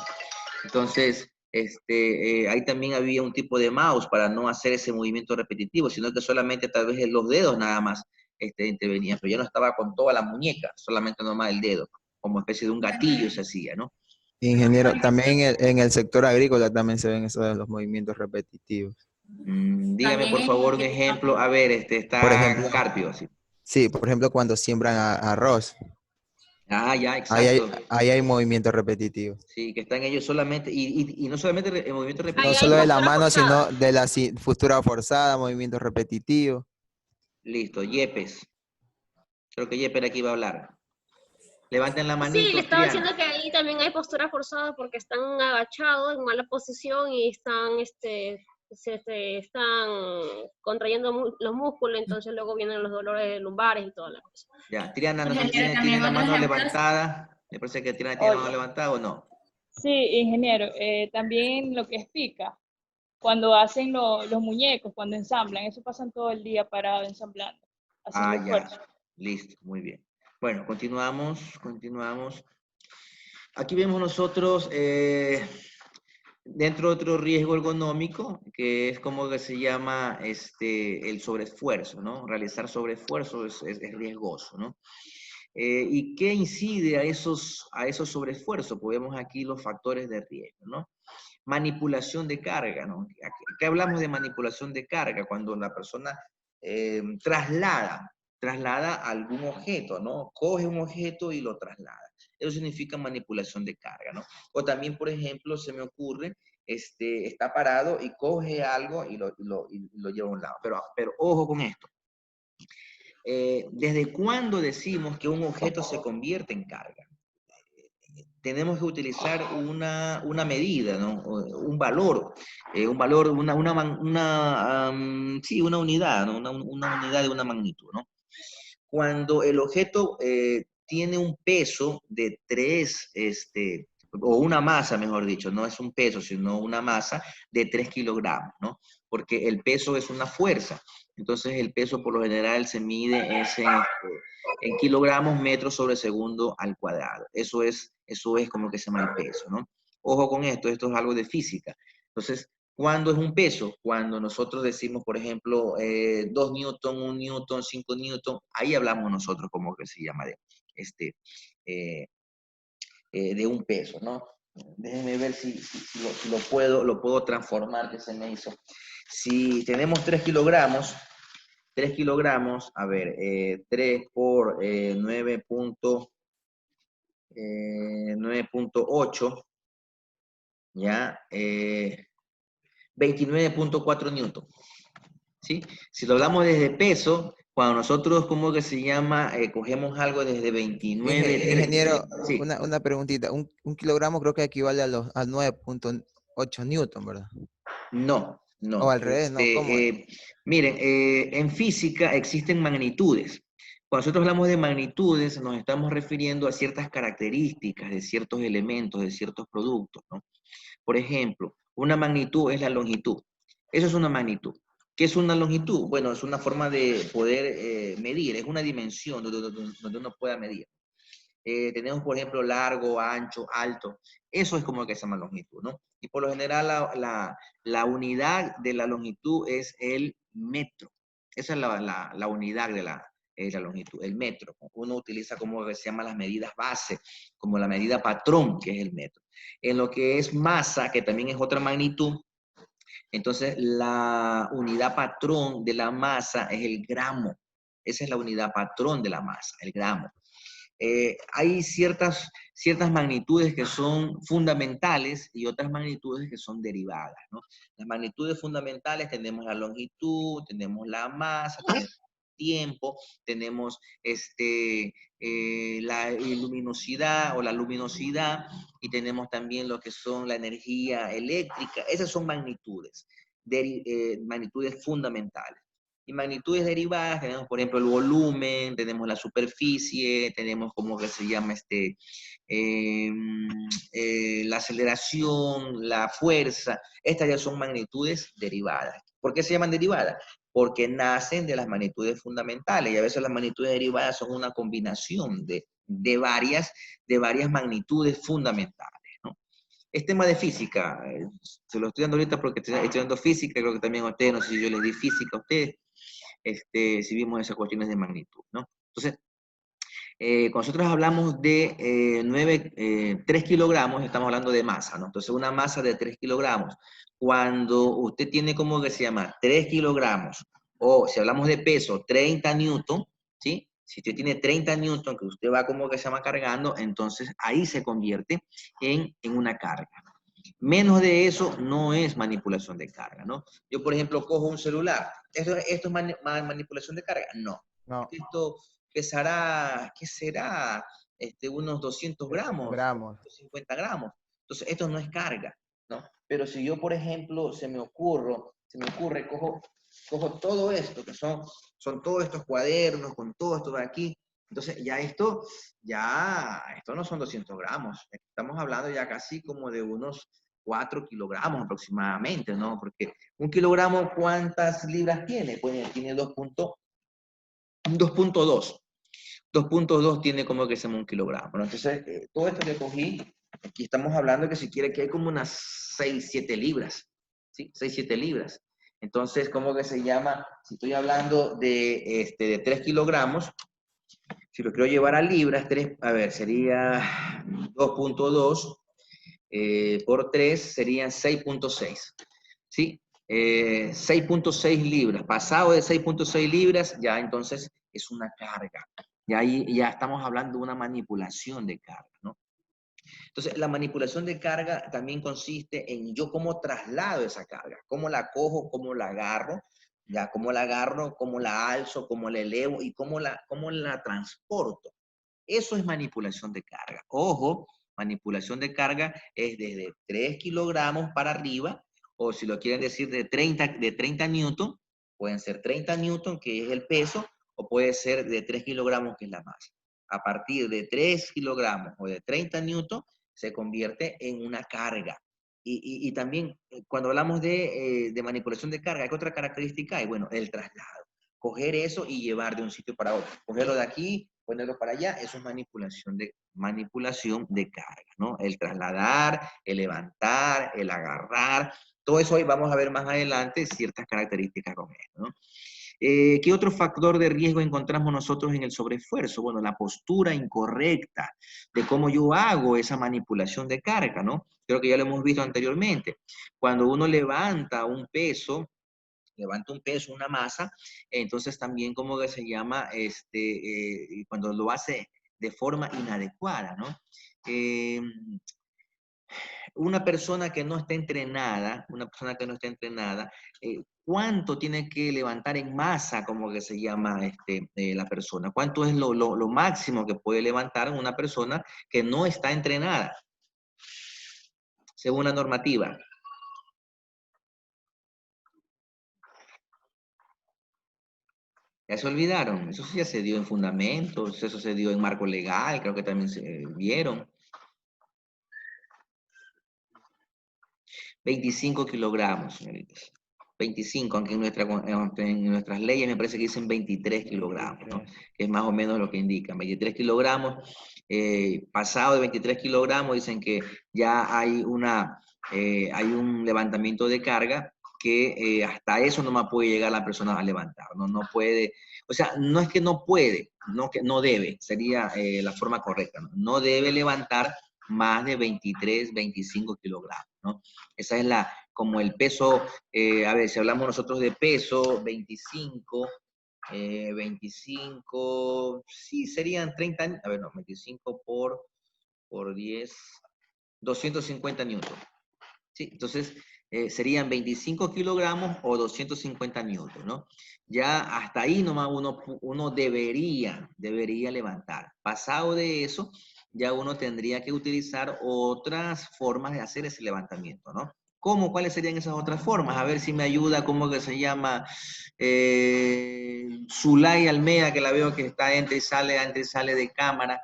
Entonces, ahí también había un tipo de mouse para no hacer ese movimiento repetitivo, sino que solamente tal vez los dedos nada más intervenían, pero ya no estaba con toda la muñeca, solamente nomás el dedo, como especie de un gatillo se hacía, ¿no? Ingeniero, también en el sector agrícola también se ven esos de los movimientos repetitivos. Dígame por favor un ejemplo. A ver, está Por ejemplo, Carpio, así. sí, por ejemplo, cuando siembran arroz, Ah, ya, ahí exacto. hay movimientos repetitivos. Sí, que están ellos solamente, y no solamente el movimiento No repetitivo. solo de la mano, sino de la postura forzada, movimientos repetitivos. Listo, Yepes. Creo que Yepes aquí va a hablar. Levanten la manito. Sí, le estaba Triana. diciendo que ahí también hay postura forzada porque están agachados en mala posición y están, se están contrayendo los músculos, entonces luego vienen los dolores lumbares y toda la cosa. Ya, Triana, no sé si tiene la mano levantada. Me parece que Triana tiene la mano levantada o no. Sí, ingeniero, también lo que es pica, cuando hacen los muñecos, cuando ensamblan, eso pasan todo el día parado ensamblando, haciendo esfuerzo. Ya, listo, muy bien. Bueno, continuamos. Aquí vemos nosotros, dentro de otro riesgo ergonómico, que es como que se llama el sobreesfuerzo, ¿no? Realizar sobreesfuerzo es riesgoso, ¿no? ¿Y qué incide a esos sobreesfuerzos? Pues vemos aquí los factores de riesgo, ¿no? Manipulación de carga, ¿no? Aquí hablamos de manipulación de carga, cuando la persona traslada algún objeto, ¿no? Coge un objeto y lo traslada. Eso significa manipulación de carga, ¿no? O también, por ejemplo, se me ocurre, está parado y coge algo y lo lleva a un lado. Pero ojo con esto. ¿Desde cuándo decimos que un objeto se convierte en carga? Tenemos que utilizar una medida, ¿no? Un valor, una unidad, ¿no? Una unidad de una magnitud, ¿no? Cuando el objeto tiene un peso de 3, o una masa, mejor dicho, no es un peso, sino una masa de 3 kilogramos, ¿no? Porque el peso es una fuerza. Entonces el peso por lo general se mide en kilogramos metros sobre segundo al cuadrado. Eso es como que se llama el peso, ¿no? Ojo con esto es algo de física. Entonces, ¿cuándo es un peso? Cuando nosotros decimos, por ejemplo, 2 newton, 1 newton, 5 newton, ahí hablamos nosotros como que se llama de un peso, ¿no? Déjenme ver si lo puedo transformar, que se me hizo. Si tenemos 3 kilogramos, a ver, 3 por 9.8, ¿ya? 29.4 newton, ¿sí? Si lo hablamos desde peso, cuando nosotros, ¿cómo que se llama? Cogemos algo desde 29... Ingeniero, sí. una preguntita. Un kilogramo creo que equivale a 9.8 newton, ¿verdad? No. O al revés, ¿no? ¿Cómo es? Miren, en física existen magnitudes. Cuando nosotros hablamos de magnitudes, nos estamos refiriendo a ciertas características de ciertos elementos, de ciertos productos, ¿no? Por ejemplo, una magnitud es la longitud. Eso es una magnitud. ¿Qué es una longitud? Bueno, es una forma de poder medir, es una dimensión donde uno pueda medir. Tenemos, por ejemplo, largo, ancho, alto. Eso es como que se llama longitud, ¿no? Y por lo general la unidad de la longitud es el metro. Esa es la unidad de la longitud, el metro. Uno utiliza como que se llama las medidas base, como la medida patrón, que es el metro. En lo que es masa, que también es otra magnitud, entonces la unidad patrón de la masa es el gramo. Esa es la unidad patrón de la masa, el gramo. Hay ciertas magnitudes que son fundamentales y otras magnitudes que son derivadas, ¿no? Las magnitudes fundamentales tenemos la longitud, tenemos la masa, tiempo, tenemos la luminosidad o la luminosidad, y tenemos también lo que son la energía eléctrica. Esas son magnitudes, magnitudes fundamentales. Y magnitudes derivadas tenemos, por ejemplo, el volumen, tenemos la superficie, tenemos como que se llama la aceleración, la fuerza. Estas ya son magnitudes derivadas. ¿Por qué se llaman derivadas? Porque nacen de las magnitudes fundamentales, y a veces las magnitudes derivadas son una combinación de varias magnitudes fundamentales, ¿no? Es tema de física, se lo estoy dando ahorita porque estoy dando física, creo que también a ustedes, no sé si yo les di física a ustedes, si vimos esas cuestiones de magnitud, ¿no? Entonces, cuando nosotros hablamos de 3 kilogramos, estamos hablando de masa, ¿no? Entonces, una masa de 3 kilogramos, cuando usted tiene, como que se llama, 3 kilogramos, o si hablamos de peso, 30 newton, ¿sí? Si usted tiene 30 newton, que usted va como que se llama cargando, entonces ahí se convierte en una carga. Menos de eso no es manipulación de carga, ¿no? Yo, por ejemplo, cojo un celular. ¿Esto es manipulación de carga? No. No. Esto pesará, ¿qué será? Unos 200 gramos, 250 gramos. Entonces, esto no es carga, ¿no? Pero si yo, por ejemplo, se me ocurre, cojo todo esto, que son todos estos cuadernos, con todo esto de aquí, entonces esto no son 200 gramos, estamos hablando ya casi como de unos 4 kilogramos aproximadamente, ¿no? Porque un kilogramo, ¿cuántas libras tiene? Pues tiene 2.2. 2.2 tiene como que se llama un kilogramo, ¿no? Entonces, todo esto que cogí, aquí estamos hablando que si quiere que hay como unas 6, 7 libras, ¿sí? 6, 7 libras. Entonces, ¿cómo que se llama? Si estoy hablando de 3 kilogramos, si lo quiero llevar a libras, sería 2.2 por 3 serían 6.6, ¿sí? 6.6 libras. Pasado de 6.6 libras, ya entonces es una carga. Y ahí ya estamos hablando de una manipulación de carga, ¿no? Entonces, la manipulación de carga también consiste en yo cómo traslado esa carga, cómo la cojo, cómo la agarro, ya cómo la agarro, cómo la alzo, cómo la elevo y cómo la transporto. Eso es manipulación de carga. Ojo, manipulación de carga es desde 3 kilogramos para arriba, o si lo quieren decir de 30 newton, pueden ser 30 newton, que es el peso, o puede ser de 3 kilogramos, que es la masa. A partir de 3 kilogramos o de 30 newton, se convierte en una carga. Y también, cuando hablamos de manipulación de carga, ¿qué otra característica hay? Bueno, el traslado. Coger eso y llevar de un sitio para otro. Cogerlo de aquí, ponerlo para allá, eso es manipulación de carga, ¿no? El trasladar, el levantar, el agarrar, todo eso hoy vamos a ver más adelante ciertas características con esto, ¿no? ¿Qué otro factor de riesgo encontramos nosotros en el sobreesfuerzo? Bueno, la postura incorrecta de cómo yo hago esa manipulación de carga, ¿no? Creo que ya lo hemos visto anteriormente. Cuando uno levanta un peso, una masa, entonces también como que se llama, cuando lo hace de forma inadecuada, ¿no? Una persona que no está entrenada, ¿cuánto tiene que levantar en masa, como que se llama la persona? ¿Cuánto es lo máximo que puede levantar una persona que no está entrenada, según la normativa? Ya se olvidaron, eso sí ya se dio en fundamentos, eso se dio en marco legal, creo que también se vieron. 25 kilogramos, señoritas. 25, aunque en nuestras leyes me parece que dicen 23 kilogramos, ¿no? Que es más o menos lo que indican. 23 kilogramos, pasado de 23 kilogramos, dicen que ya hay un levantamiento de carga que hasta eso no más puede llegar la persona a levantar, no puede, o sea, no es que no puede, no debe, sería la forma correcta, ¿no? No debe levantar más de 23, 25 kilogramos, ¿no? Esa es como el peso, a ver, si hablamos nosotros de peso, 25, sí, serían 30, a ver, no, 25 por 10, 250 newton. Sí, entonces, serían 25 kilogramos o 250 newtons, ¿no? Ya hasta ahí nomás uno debería levantar. Pasado de eso, ya uno tendría que utilizar otras formas de hacer ese levantamiento, ¿no? ¿Cómo? ¿Cuáles serían esas otras formas? A ver si me ayuda, ¿cómo que se llama? Zulay Almeida, que la veo que está entra y sale de cámara.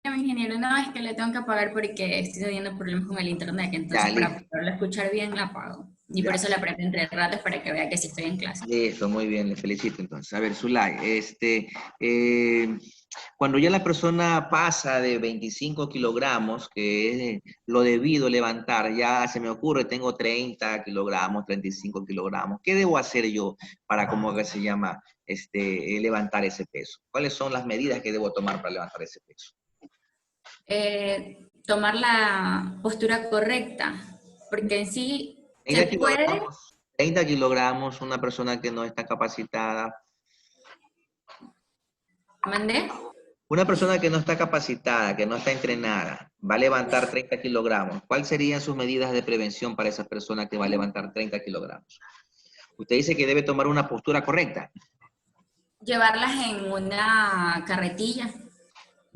Ingeniero, no, es que le tengo que apagar porque estoy teniendo problemas con el internet, entonces para poderlo escuchar bien la apago. Y por eso la prendo entre ratos para que vea que sí estoy en clase. Listo, muy bien, le felicito entonces. A ver, Zulay, cuando ya la persona pasa de 25 kilogramos, que es lo debido levantar, ya se me ocurre, tengo 30 kilogramos, 35 kilogramos, ¿qué debo hacer yo para, ¿cómo que se llama, levantar ese peso? ¿Cuáles son las medidas que debo tomar para levantar ese peso? Tomar la postura correcta, porque en sí se puede... 30 kilogramos, una persona que no está capacitada. ¿Mandé? Una persona que no está capacitada, que no está entrenada, va a levantar 30 kilogramos. ¿Cuáles serían sus medidas de prevención para esa persona que va a levantar 30 kilogramos? Usted dice que debe tomar una postura correcta. Llevarlas en una carretilla.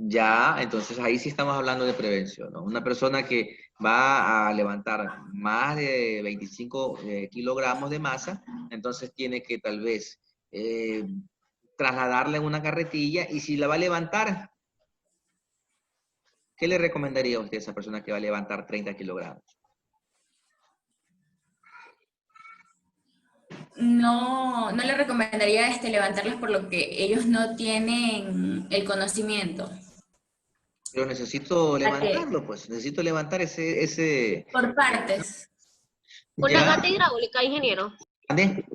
Ya, entonces ahí sí estamos hablando de prevención, ¿no? Una persona que va a levantar más de 25 kilogramos de masa, entonces tiene que tal vez trasladarla en una carretilla, y si la va a levantar, ¿qué le recomendaría a usted a esa persona que va a levantar 30 kilogramos? No le recomendaría levantarlas por lo que ellos no tienen el conocimiento. Pero necesito levantarlo, pues. Necesito levantar ese... Por partes. Una gata hidráulica, ingeniero. ¿Ande?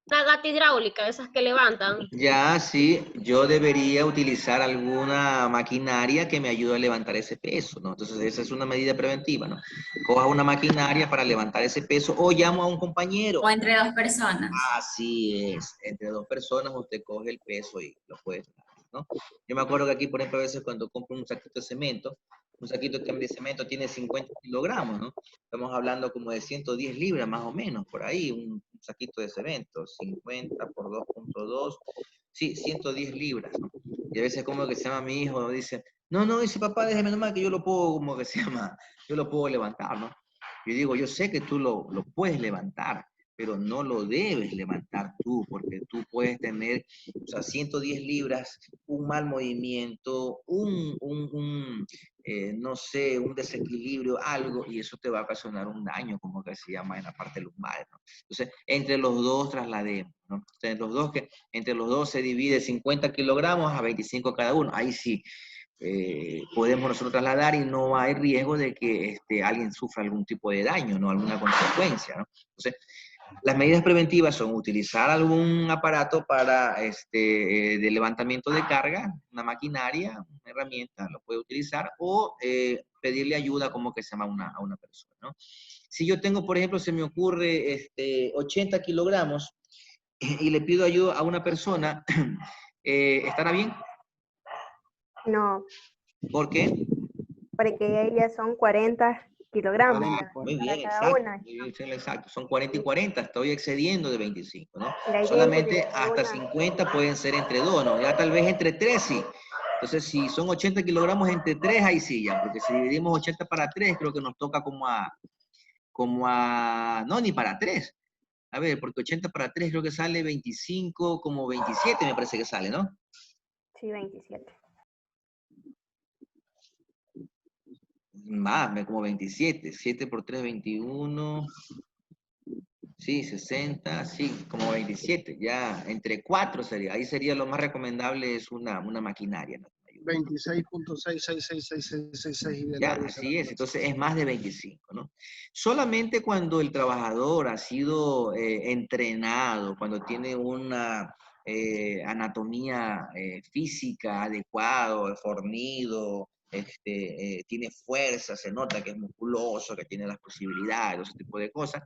Una gata hidráulica, esas que levantan. Ya, sí, yo debería utilizar alguna maquinaria que me ayude a levantar ese peso, ¿no? Entonces, esa es una medida preventiva, ¿no? Coja una maquinaria para levantar ese peso o llamo a un compañero. O entre dos personas. Así es, entre dos personas usted coge el peso y lo puede, ¿no? Yo me acuerdo que aquí, por ejemplo, a veces cuando compro un saquito de cemento, un saquito de cemento tiene 50 kilogramos, ¿no? Estamos hablando como de 110 libras más o menos, por ahí, un saquito de cemento, 50 por 2.2, sí, 110 libras, ¿no? Y a veces como que se llama mi hijo, dice, no, dice papá, déjeme nomás que yo lo puedo, como que se llama, yo lo puedo levantar, ¿no? Yo digo, yo sé que tú lo puedes levantar, pero no lo debes levantar tú, porque tú puedes tener, o sea, 110 libras, un mal movimiento, no sé, un desequilibrio, algo, y eso te va a ocasionar un daño, como que se llama en la parte lumbar, ¿no? Entonces, entre los dos traslademos, ¿no? Entre los dos se divide 50 kilogramos a 25 cada uno, ahí sí. Podemos nosotros trasladar y no hay riesgo de que alguien sufra algún tipo de daño, ¿no? Alguna consecuencia, ¿no? Entonces, las medidas preventivas son utilizar algún aparato para de levantamiento de carga, una maquinaria, una herramienta, lo puede utilizar, o pedirle ayuda como que se llama a una persona, ¿no? Si yo tengo, por ejemplo, se me ocurre 80 kilogramos y le pido ayuda a una persona, ¿estará bien? No. ¿Por qué? Porque ellas son 40 kilogramos. Muy bien, cada exacto, una. muy bien, exacto. Son 40 y 40, estoy excediendo de 25, ¿no? La idea Solamente es que hasta 50 pueden ser entre dos, ¿no? Ya tal vez entre tres, sí. Entonces, si son 80 kilogramos entre tres, ahí sí ya, porque si dividimos 80 para 3, creo que nos toca como a, no, ni para 3. A ver, porque 80 para 3 creo que sale 25, como 27 me parece que sale, ¿no? Sí, 27. Más, como 27. 7 por 3, 21. Sí, 60, sí, como 27. Ya, entre 4 sería. Ahí sería lo más recomendable, es una maquinaria, ¿no? 26.6666666. Ya, así es. Entonces es más de 25, ¿no? Solamente cuando el trabajador ha sido entrenado, cuando tiene una anatomía física adecuada, fornido, tiene fuerza, se nota que es musculoso, que tiene las posibilidades, ese tipo de cosas,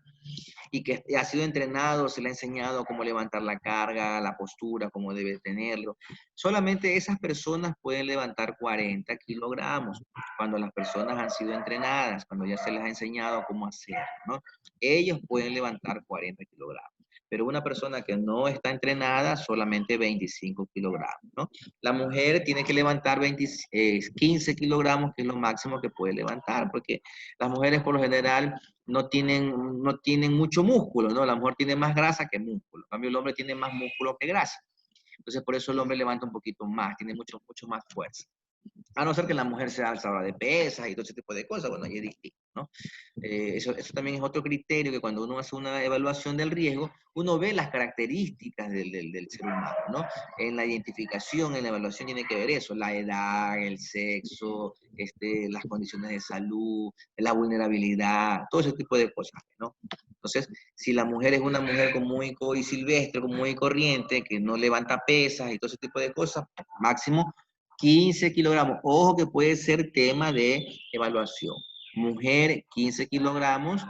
y que ha sido entrenado, se le ha enseñado cómo levantar la carga, la postura, cómo debe tenerlo. Solamente esas personas pueden levantar 40 kilogramos cuando las personas han sido entrenadas, cuando ya se les ha enseñado cómo hacerlo, ¿no? Ellos pueden levantar 40 kilogramos. Pero una persona que no está entrenada, solamente 25 kilogramos, ¿no? La mujer tiene que levantar 15 kilogramos, que es lo máximo que puede levantar, porque las mujeres por lo general no tienen mucho músculo, ¿no? La mujer tiene más grasa que músculo. En cambio, el hombre tiene más músculo que grasa. Entonces, por eso el hombre levanta un poquito más, tiene mucho más fuerza. A no ser que la mujer sea alzadora de pesas y todo ese tipo de cosas, bueno, ahí es distinto, ¿no? Eso también es otro criterio, que cuando uno hace una evaluación del riesgo, uno ve las características del ser humano, ¿no? En la identificación, en la evaluación tiene que ver eso, la edad, el sexo, las condiciones de salud, la vulnerabilidad, todo ese tipo de cosas, ¿no? Entonces, si la mujer es una mujer común y silvestre, común y corriente, que no levanta pesas y todo ese tipo de cosas, máximo 15 kilogramos. Ojo que puede ser tema de evaluación. Mujer, 15 kilogramos.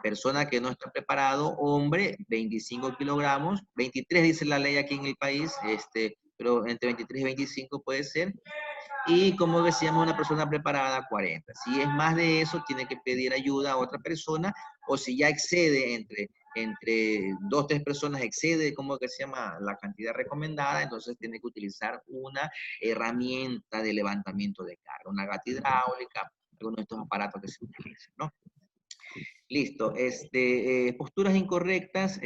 Persona que no está preparado, hombre, 25 kilogramos. 23 dice la ley aquí en el país, pero entre 23 y 25 puede ser. Y como decíamos, una persona preparada, 40. Si es más de eso, tiene que pedir ayuda a otra persona, o si ya excede entre 2 o 3 personas, excede, como que se llama, la cantidad recomendada, entonces tiene que utilizar una herramienta de levantamiento de carga, una gata hidráulica, algunos de estos aparatos que se utilizan, ¿no? Listo. Posturas incorrectas,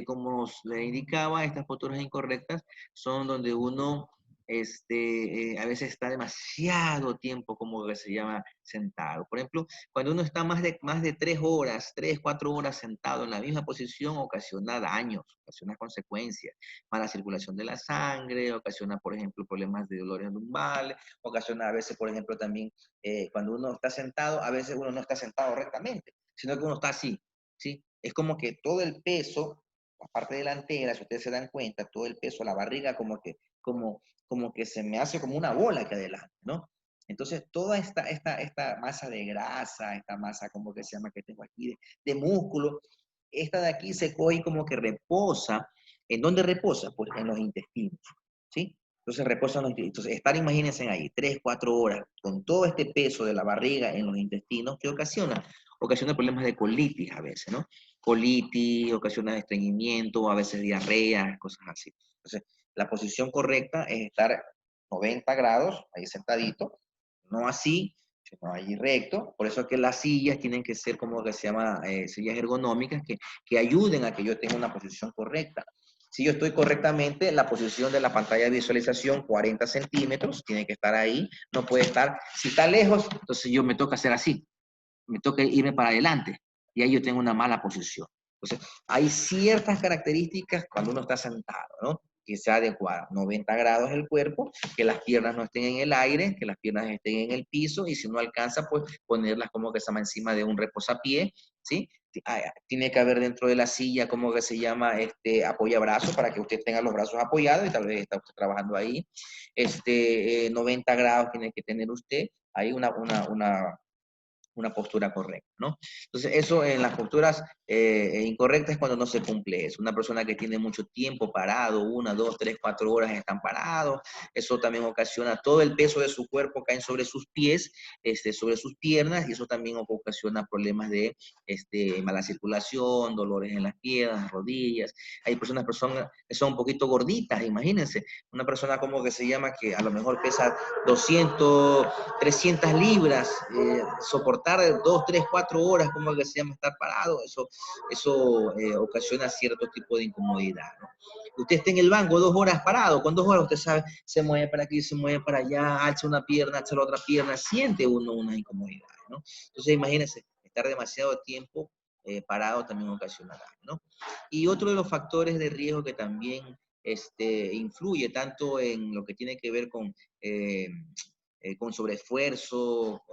como les indicaba, estas posturas incorrectas son donde uno a veces está demasiado tiempo, como que se llama, sentado. Por ejemplo, cuando uno está más de 3 horas, 3, 4 horas sentado en la misma posición, ocasiona daños, ocasiona consecuencias, mala circulación de la sangre, ocasiona, por ejemplo, problemas de dolores lumbares, ocasiona a veces, por ejemplo, también cuando uno está sentado, a veces uno no está sentado rectamente, sino que uno está así, ¿sí? Es como que todo el peso, la parte delantera, si ustedes se dan cuenta, todo el peso, la barriga como que se me hace como una bola aquí adelante, ¿no? Entonces, toda esta masa de grasa, esta masa como que se llama que tengo aquí de músculo, esta de aquí se coge como que reposa. ¿En dónde reposa? Pues en los intestinos, ¿sí? Entonces reposa en los intestinos. Entonces, estar, imagínense ahí, 3, 4 horas con todo este peso de la barriga en los intestinos, ¿qué ocasiona? Ocasiona problemas de colitis a veces, ¿no? Colitis, ocasiona estreñimiento, a veces diarrea, cosas así. Entonces, la posición correcta es estar 90 grados, ahí sentadito, no así, sino allí recto. Por eso es que las sillas tienen que ser como que se llama sillas ergonómicas que ayuden a que yo tenga una posición correcta. Si yo estoy correctamente, la posición de la pantalla de visualización, 40 centímetros, tiene que estar ahí, no puede estar, si está lejos, entonces yo me toca hacer así, me toca irme para adelante, y ahí yo tengo una mala posición. Entonces, hay ciertas características cuando uno está sentado, ¿no? Que sea adecuada. 90 grados el cuerpo, que las piernas no estén en el aire, que las piernas estén en el piso, y si no alcanza, pues ponerlas como que se llama encima de un reposapié, ¿sí? Tiene que haber dentro de la silla, como que se llama, apoyabrazos, para que usted tenga los brazos apoyados, y tal vez está usted trabajando ahí. 90 grados tiene que tener usted, ahí una postura correcta, ¿no? Entonces, eso en las posturas incorrectas es cuando no se cumple eso. Una persona que tiene mucho tiempo parado, 1, 2, 3, 4 horas están parados, eso también ocasiona, todo el peso de su cuerpo cae sobre sus pies, sobre sus piernas, y eso también ocasiona problemas de mala circulación, dolores en las piernas, rodillas. Hay personas que son un poquito gorditas, imagínense, una persona como que se llama que a lo mejor pesa 200, 300 libras, soportar 2, 3, 4 horas, como que se llama, estar parado, eso ocasiona cierto tipo de incomodidad, ¿no? Usted está en el banco 2 horas parado, con 2 horas usted sabe, se mueve para aquí, se mueve para allá, alza una pierna, alza la otra pierna, siente uno una incomodidad, ¿no? Entonces imagínense, estar demasiado tiempo parado también ocasiona daño, ¿no? Y otro de los factores de riesgo que también influye tanto en lo que tiene que ver con sobreesfuerzo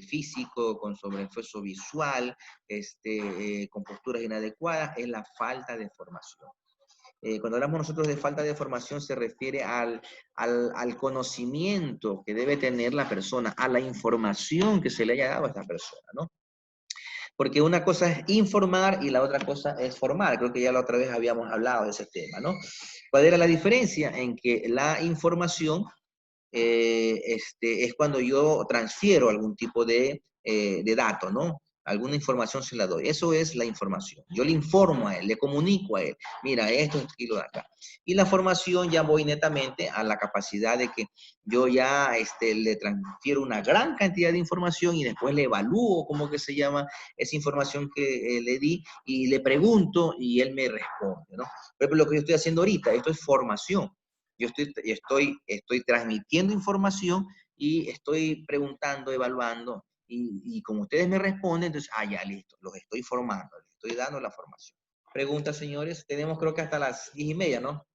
físico, con sobreesfuerzo visual, con posturas inadecuadas, es la falta de formación. Cuando hablamos nosotros de falta de formación se refiere al conocimiento que debe tener la persona, a la información que se le haya dado a esta persona, ¿no? Porque una cosa es informar y la otra cosa es formar. Creo que ya la otra vez habíamos hablado de ese tema, ¿no? ¿Cuál era la diferencia? En que la información es cuando yo transfiero algún tipo de dato, ¿no? Alguna información se la doy. Eso es la información. Yo le informo a él, le comunico a él. Mira, esto y lo de acá. Y la formación ya voy netamente a la capacidad de que yo ya le transfiero una gran cantidad de información y después le evalúo cómo que se llama esa información que le di y le pregunto y él me responde, ¿no? Por ejemplo, lo que yo estoy haciendo ahorita, esto es formación. Yo estoy transmitiendo información y estoy preguntando, evaluando, y como ustedes me responden, entonces, ya, listo, los estoy formando, les estoy dando la formación. Preguntas, señores. Tenemos creo que hasta las 10:30, ¿no?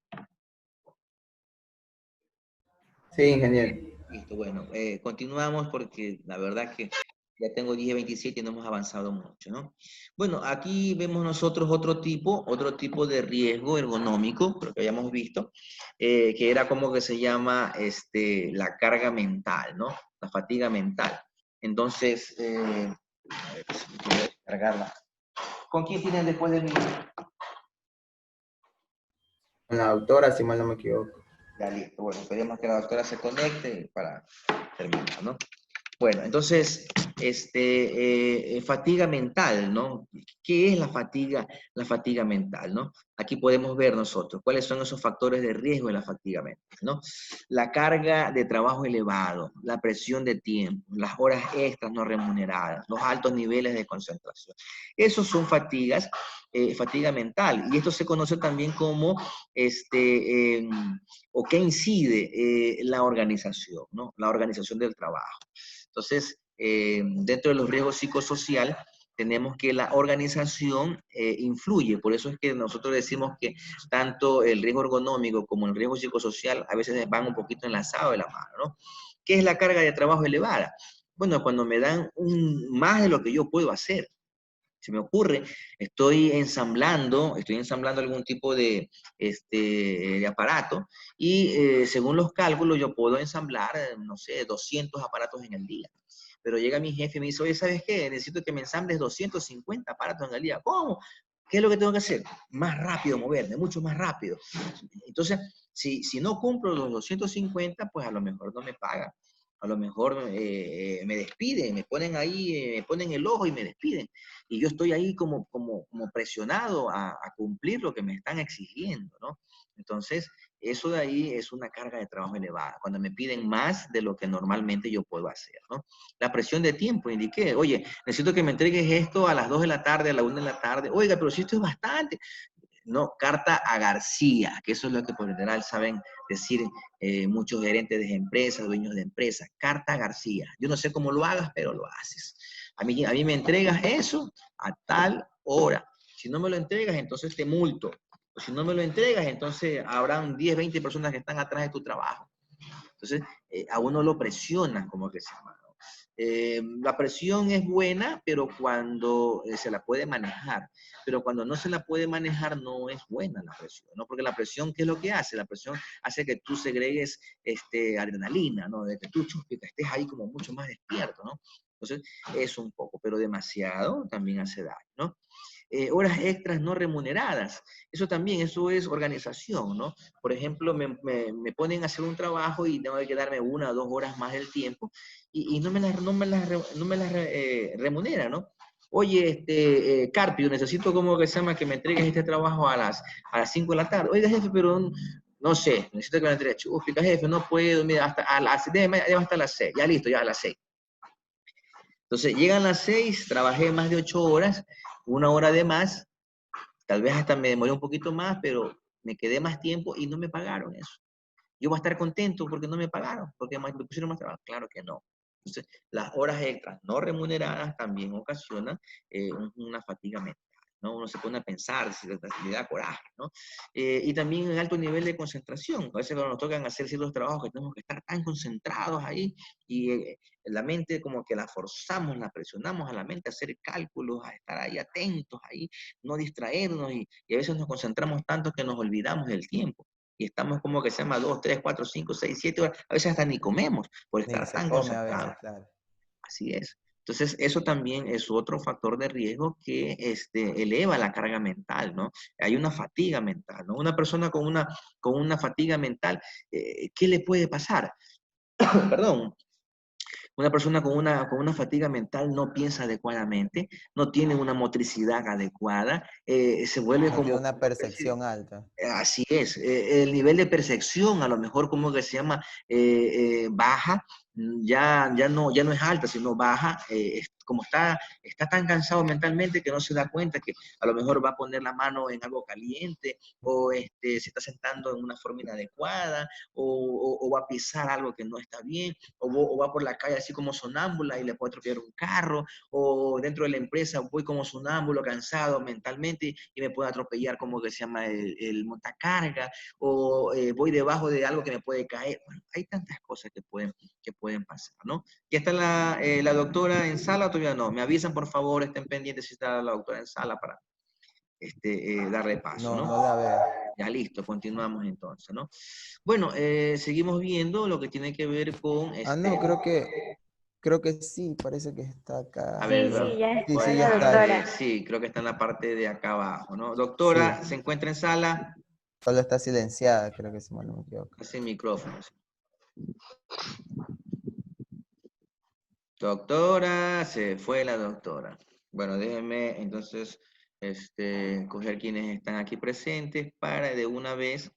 Sí, ingeniero. Listo, bueno, continuamos porque la verdad que ya tengo 10:27 y no hemos avanzado mucho, ¿no? Bueno, aquí vemos nosotros otro tipo de riesgo ergonómico, lo que habíamos visto, que era como que se llama la carga mental, ¿no? La fatiga mental. Entonces, a ver, si me quiero descargarla. ¿Con quién tienen después de mí? Con la doctora, si mal no me equivoco. Ya, listo. Bueno, esperemos que la doctora se conecte para terminar, ¿no? Bueno, entonces, fatiga mental, ¿no? ¿Qué es la fatiga mental, ¿no? Aquí podemos ver nosotros cuáles son esos factores de riesgo de la fatiga mental, ¿no? La carga de trabajo elevado, la presión de tiempo, las horas extras no remuneradas, los altos niveles de concentración. Esos son fatiga mental. Y esto se conoce también como, o que incide la organización, ¿no? La organización del trabajo. Entonces, dentro de los riesgos psicosociales, tenemos que la organización influye. Por eso es que nosotros decimos que tanto el riesgo ergonómico como el riesgo psicosocial a veces van un poquito enlazados de la mano, ¿no? ¿Qué es la carga de trabajo elevada? Bueno, cuando me dan más de lo que yo puedo hacer. Se me ocurre, estoy ensamblando algún tipo de aparato y según los cálculos yo puedo ensamblar, no sé, 200 aparatos en el día. Pero llega mi jefe y me dice, oye, ¿sabes qué? Necesito que me ensambles 250 aparatos en el día. ¿Cómo? ¿Qué es lo que tengo que hacer? Más rápido moverme, mucho más rápido. Entonces, si no cumplo los 250, pues a lo mejor no me pagan. A lo mejor me despiden, me ponen ahí, me ponen el ojo y me despiden. Y yo estoy ahí como presionado a cumplir lo que me están exigiendo, ¿no? Entonces, eso de ahí es una carga de trabajo elevada, cuando me piden más de lo que normalmente yo puedo hacer, ¿no? La presión de tiempo, indiqué, oye, necesito que me entregues esto a las 2 de la tarde, a la 1 de la tarde. Oiga, pero si esto es bastante. No, carta a García, que eso es lo que por lo general saben decir muchos gerentes de empresas, dueños de empresas. Carta a García. Yo no sé cómo lo hagas, pero lo haces. A mí me entregas eso a tal hora. Si no me lo entregas, entonces te multo. O si no me lo entregas, entonces habrán 10, 20 personas que están atrás de tu trabajo. Entonces, a uno lo presionan, como que se llama. La presión es buena, pero cuando se la puede manejar. Pero cuando no se la puede manejar, no es buena la presión, ¿no? Porque la presión, ¿qué es lo que hace? La presión hace que tú segregues adrenalina, ¿no? De que tú estés ahí como mucho más despierto, ¿no? Entonces, eso un poco, pero demasiado también hace daño, ¿no? Horas extras no remuneradas. Eso también, eso es organización, ¿no? Por ejemplo, me ponen a hacer un trabajo y tengo que quedarme 1 o 2 horas más del tiempo y no me las remunera, ¿no? Oye, Carpio, necesito como que se llama que me entregues este trabajo a las 5 de la tarde. Oiga, jefe, pero no sé, necesito que me entregue. Chufica, jefe, no puedo, mira, hasta las 6. Ya listo, ya a las 6. Entonces, llegan las 6, trabajé más de 8 horas, 1 hora de más, tal vez hasta me demoré un poquito más, pero me quedé más tiempo y no me pagaron eso. Yo voy a estar contento porque no me pagaron, porque me pusieron más trabajo. Claro que no. Entonces, las horas extras no remuneradas también ocasionan una fatiga mental, ¿no? Uno se pone a pensar, le da coraje, ¿no? Y también un alto nivel de concentración. A veces cuando nos tocan hacer ciertos trabajos que tenemos que estar tan concentrados ahí y la mente como que la forzamos, la presionamos a la mente a hacer cálculos, a estar ahí atentos, ahí, no distraernos y a veces nos concentramos tanto que nos olvidamos del tiempo. Y estamos como que se llama 2, 3, 4, 5, 6, 7 horas. A veces hasta ni comemos por estar tan concentrados. Claro. Así es. Entonces, eso también es otro factor de riesgo que eleva la carga mental, ¿no? Hay una fatiga mental, ¿no? Una persona con una fatiga mental, ¿qué le puede pasar? Perdón. Una persona con una fatiga mental no piensa adecuadamente, no tiene una motricidad adecuada, se vuelve No como... tiene una percepción alta. Así es, el nivel de percepción a lo mejor como que se llama baja, ya no es alta, sino baja, como está tan cansado mentalmente que no se da cuenta que a lo mejor va a poner la mano en algo caliente o se está sentando en una forma inadecuada o va a pisar algo que no está bien o va por la calle así como sonámbula y le puede atropellar un carro o dentro de la empresa voy como sonámbulo cansado mentalmente y me puede atropellar como que se llama el montacarga o voy debajo de algo que me puede caer. Bueno, hay tantas cosas que pueden pasar, ¿no? ¿Ya está la doctora en sala o todavía no? Me avisan, por favor, estén pendientes si está la doctora en sala para darle paso, ¿no? No la veo. Ya listo, continuamos entonces, ¿no? Bueno, seguimos viendo lo que tiene que ver con... no, creo que sí, parece que está acá. A ver, Sí, ya Sí, está sí, la ya está. doctora. sí, creo que está en la parte de acá abajo, ¿no? Doctora, Sí. ¿se encuentra en sala? Solo está silenciada, creo que si mal no me equivoco. Sin micrófonos. Doctora, se fue la doctora. Bueno, déjenme entonces coger quienes están aquí presentes para de una vez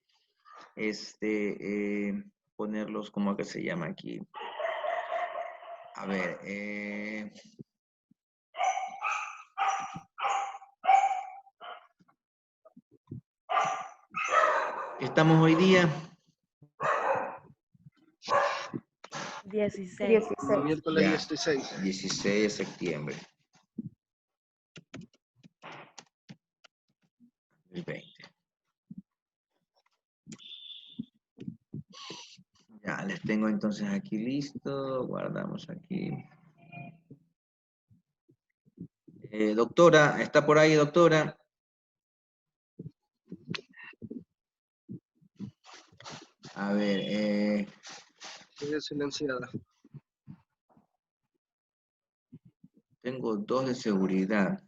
ponerlos, ¿cómo que se llama aquí? A ver, estamos hoy día 16. Miércoles Ya, 16. 16 de septiembre. El 20. Ya, les tengo entonces aquí listo. Guardamos aquí. Doctora, ¿está por ahí, doctora? A ver, Sigue silenciada. tengo 2 de seguridad.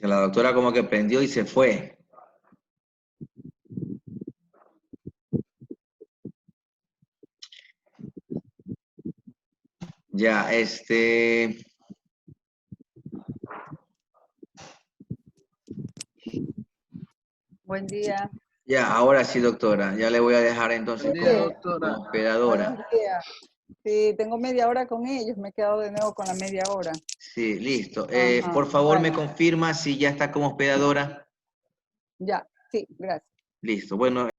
La doctora como que prendió y se fue. Ya, Buen día. Ya, ahora sí, doctora. Ya le voy a dejar entonces Buen día, doctora. como hospedadora. Buenos días. Sí, tengo media hora con ellos, me he quedado de nuevo con la media hora. Sí, listo. Ajá, Por favor, me bueno. confirma si ya está como hospedadora. Ya, sí, gracias. Listo. Bueno,